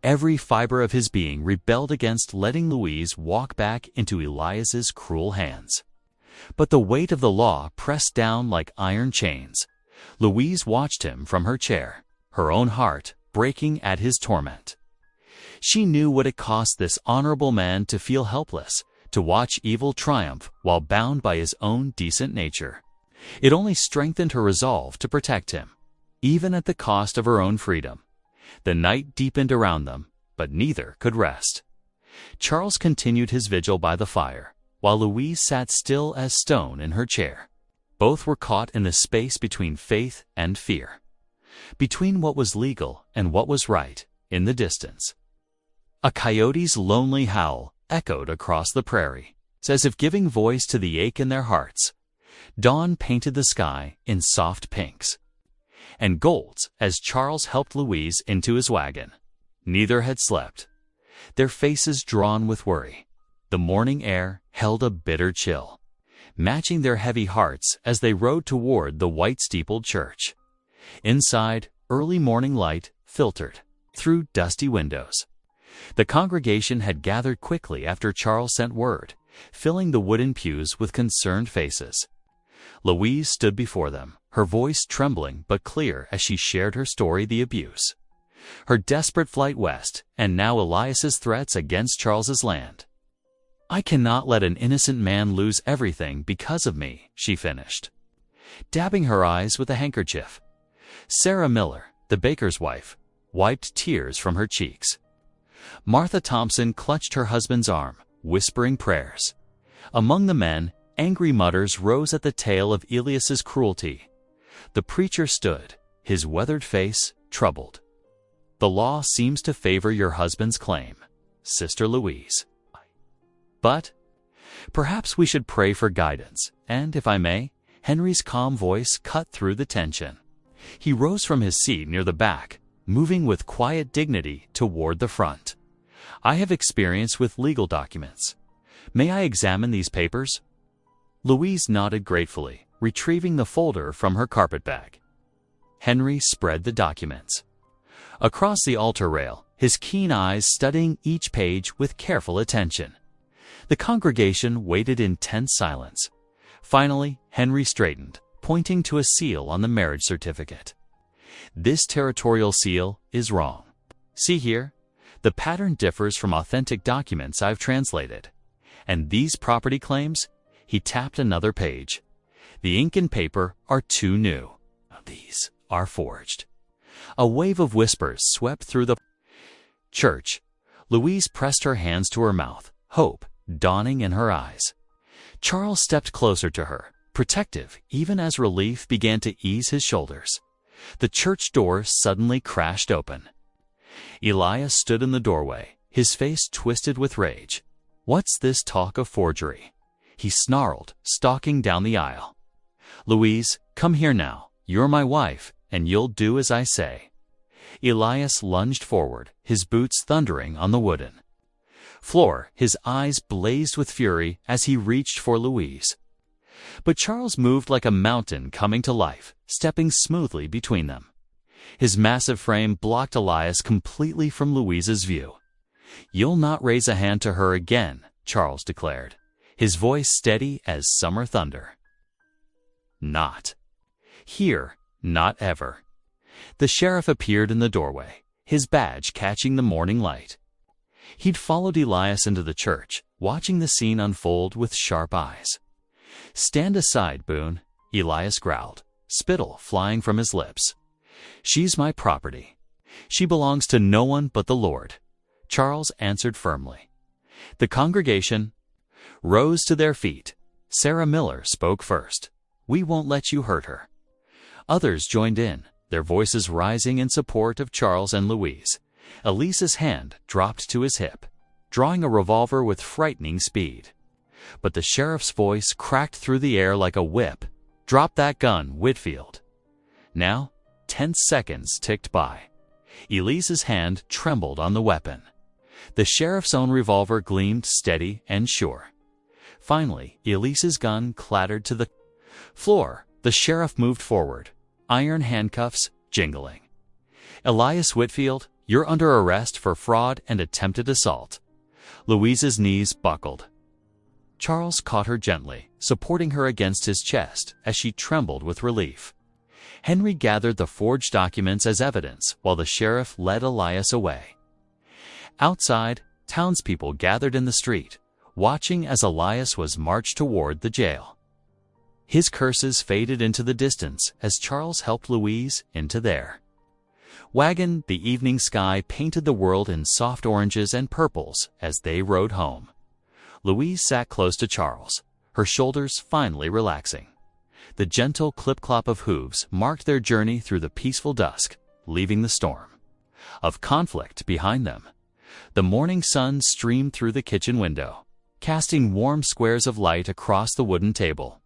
Every fiber of his being rebelled against letting Louise walk back into Elias's cruel hands. But the weight of the law pressed down like iron chains. Louise watched him from her chair, her own heart breaking at his torment. She knew what it cost this honorable man to feel helpless, to watch evil triumph while bound by his own decent nature. It only strengthened her resolve to protect him, even at the cost of her own freedom. The night deepened around them, but neither could rest. Charles continued his vigil by the fire, while Louise sat still as stone in her chair. Both were caught in the space between faith and fear, between what was legal and what was right in the distance. A coyote's lonely howl echoed across the prairie, as if giving voice to the ache in their hearts. Dawn painted the sky in soft pinks and golds as Charles helped Louise into his wagon. Neither had slept, their faces drawn with worry. The morning air held a bitter chill, matching their heavy hearts as they rode toward the white-steepled church. Inside, early morning light filtered through dusty windows. The congregation had gathered quickly after Charles sent word, filling the wooden pews with concerned faces. Louise stood before them, her voice trembling but clear as she shared her story: the abuse, her desperate flight west, and now Elias's threats against Charles's land. "I cannot let an innocent man lose everything because of me," she finished, dabbing her eyes with a handkerchief. Sarah Miller, the baker's wife, wiped tears from her cheeks. Martha Thompson clutched her husband's arm, whispering prayers. Among the men, angry mutters rose at the tale of Elias's cruelty. The preacher stood, his weathered face troubled. "The law seems to favor your husband's claim, Sister Louise. But perhaps we should pray for guidance." And, if I may, Henry's calm voice cut through the tension. He rose from his seat near the back, moving with quiet dignity toward the front. "I have experience with legal documents. May I examine these papers?" Louise nodded gratefully, retrieving the folder from her carpetbag. Henry spread the documents across the altar rail, his keen eyes studying each page with careful attention. The congregation waited in tense silence. Finally, Henry straightened, pointing to a seal on the marriage certificate. "This territorial seal is wrong. See here, the pattern differs from authentic documents I've translated. And these property claims," he tapped another page, "the ink and paper are too new. These are forged." A wave of whispers swept through the church. Louise pressed her hands to her mouth, hope dawning in her eyes. Charles stepped closer to her, protective even as relief began to ease his shoulders. The church door suddenly crashed open. Elias stood in the doorway, his face twisted with rage. "What's this talk of forgery?" he snarled, stalking down the aisle. "Louise, come here now. You're my wife, and you'll do as I say." Elias lunged forward, his boots thundering on the wooden floor. His eyes blazed with fury as he reached for Louise. But Charles moved like a mountain coming to life, stepping smoothly between them. His massive frame blocked Elias completely from Louise's view. "You'll not raise a hand to her again," Charles declared, his voice steady as summer thunder. "Not here, not ever." The sheriff appeared in the doorway, his badge catching the morning light. He'd followed Elias into the church, watching the scene unfold with sharp eyes. "Stand aside, Boone," Elias growled, spittle flying from his lips. "She's my property. She belongs to no one but the Lord," Charles answered firmly. The congregation rose to their feet. Sarah Miller spoke first. "We won't let you hurt her." Others joined in, their voices rising in support of Charles and Louise. Elisa's hand dropped to his hip, drawing a revolver with frightening speed. But the sheriff's voice cracked through the air like a whip. "Drop that gun, Whitfield." Now, tense seconds ticked by. Elisa's hand trembled on the weapon. The sheriff's own revolver gleamed steady and sure. Finally, Elisa's gun clattered to the floor. The sheriff moved forward, iron handcuffs jingling. "Elias Whitfield, you're under arrest for fraud and attempted assault." Louise's knees buckled. Charles caught her gently, supporting her against his chest as she trembled with relief. Henry gathered the forged documents as evidence while the sheriff led Elias away. Outside, townspeople gathered in the street, watching as Elias was marched toward the jail. His curses faded into the distance as Charles helped Louise into their wagon. The evening sky painted the world in soft oranges and purples as they rode home. Louise sat close to Charles, her shoulders finally relaxing. The gentle clip-clop of hooves marked their journey through the peaceful dusk, leaving the storm of conflict behind them. The morning sun streamed through the kitchen window, casting warm squares of light across the wooden table.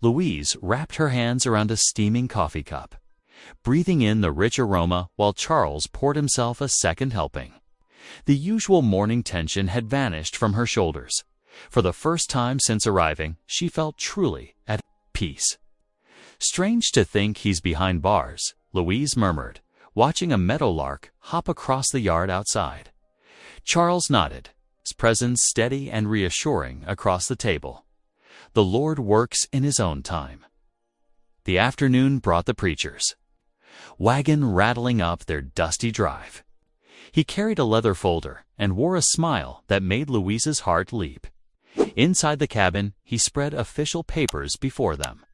Louise wrapped her hands around a steaming coffee cup, breathing in the rich aroma while Charles poured himself a second helping. The usual morning tension had vanished from her shoulders. For the first time since arriving, she felt truly at peace. "Strange to think he's behind bars," Louise murmured, watching a meadowlark hop across the yard outside. Charles nodded, his presence steady and reassuring across the table. The Lord works in his own time. The afternoon brought the preachers, wagon rattling up their dusty drive. He carried a leather folder and wore a smile that made Louise's heart leap. Inside the cabin, he spread official papers before them.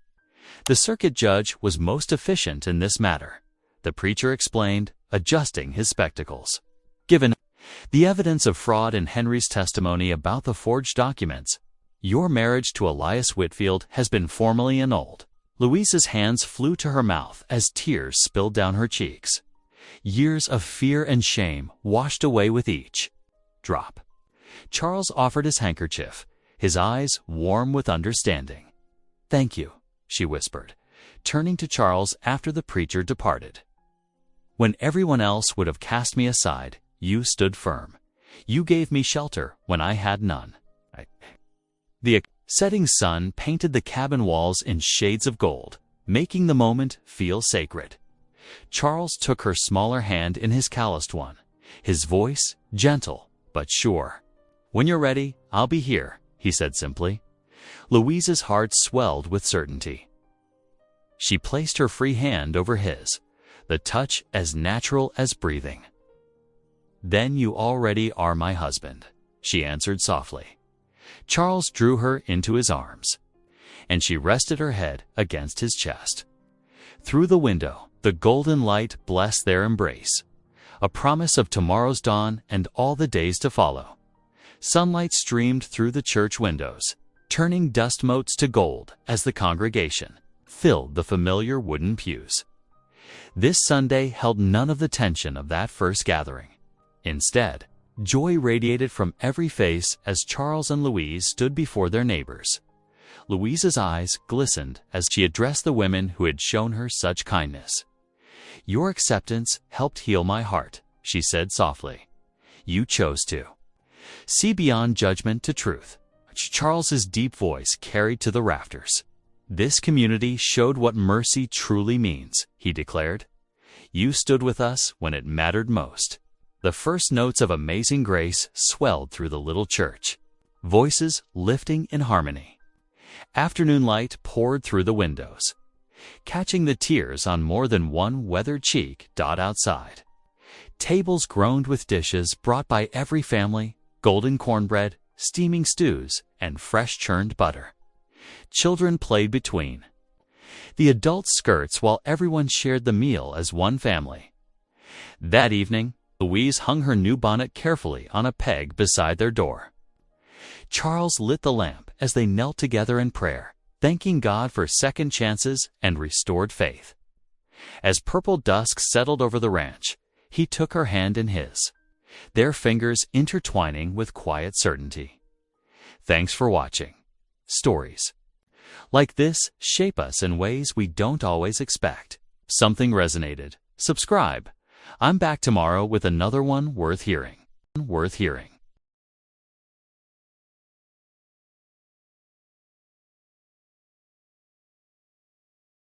The circuit judge was most efficient in this matter, the preacher explained, adjusting his spectacles. Given the evidence of fraud in Henry's testimony about the forged documents, your marriage to Elias Whitfield has been formally annulled. Louise's hands flew to her mouth as tears spilled down her cheeks. Years of fear and shame washed away with each drop. Charles offered his handkerchief, his eyes warm with understanding. "Thank you," she whispered, turning to Charles after the preacher departed. "When everyone else would have cast me aside, you stood firm. You gave me shelter when I had none." The setting sun painted the cabin walls in shades of gold, making the moment feel sacred. Charles took her smaller hand in his calloused one, his voice gentle but sure. "When you're ready, I'll be here," he said simply. Louise's heart swelled with certainty. She placed her free hand over his, the touch as natural as breathing. "Then you already are my husband," she answered softly. Charles drew her into his arms, and she rested her head against his chest. Through the window, the golden light blessed their embrace, a promise of tomorrow's dawn and all the days to follow. Sunlight streamed through the church windows, turning dust motes to gold as the congregation filled the familiar wooden pews. This Sunday held none of the tension of that first gathering. Instead, joy radiated from every face as Charles and Louise stood before their neighbors. Louise's eyes glistened as she addressed the women who had shown her such kindness. "Your acceptance helped heal my heart," she said softly. "You chose to see beyond judgment to truth." Charles's deep voice carried to the rafters. "This community showed what mercy truly means," he declared. "You stood with us when it mattered most." The first notes of Amazing Grace swelled through the little church, voices lifting in harmony. Afternoon light poured through the windows, catching the tears on more than one weathered cheek outside. Tables groaned with dishes brought by every family, golden cornbread, steaming stews, and fresh churned butter. Children played between the adult skirts while everyone shared the meal as one family. That evening, Louise hung her new bonnet carefully on a peg beside their door. Charles lit the lamp as they knelt together in prayer, thanking God for second chances and restored faith. As purple dusk settled over the ranch, he took her hand in his, their fingers intertwining with quiet certainty. Thanks for watching. Stories like this shape us in ways we don't always expect. Something resonated. Subscribe. I'm back tomorrow with another one worth hearing.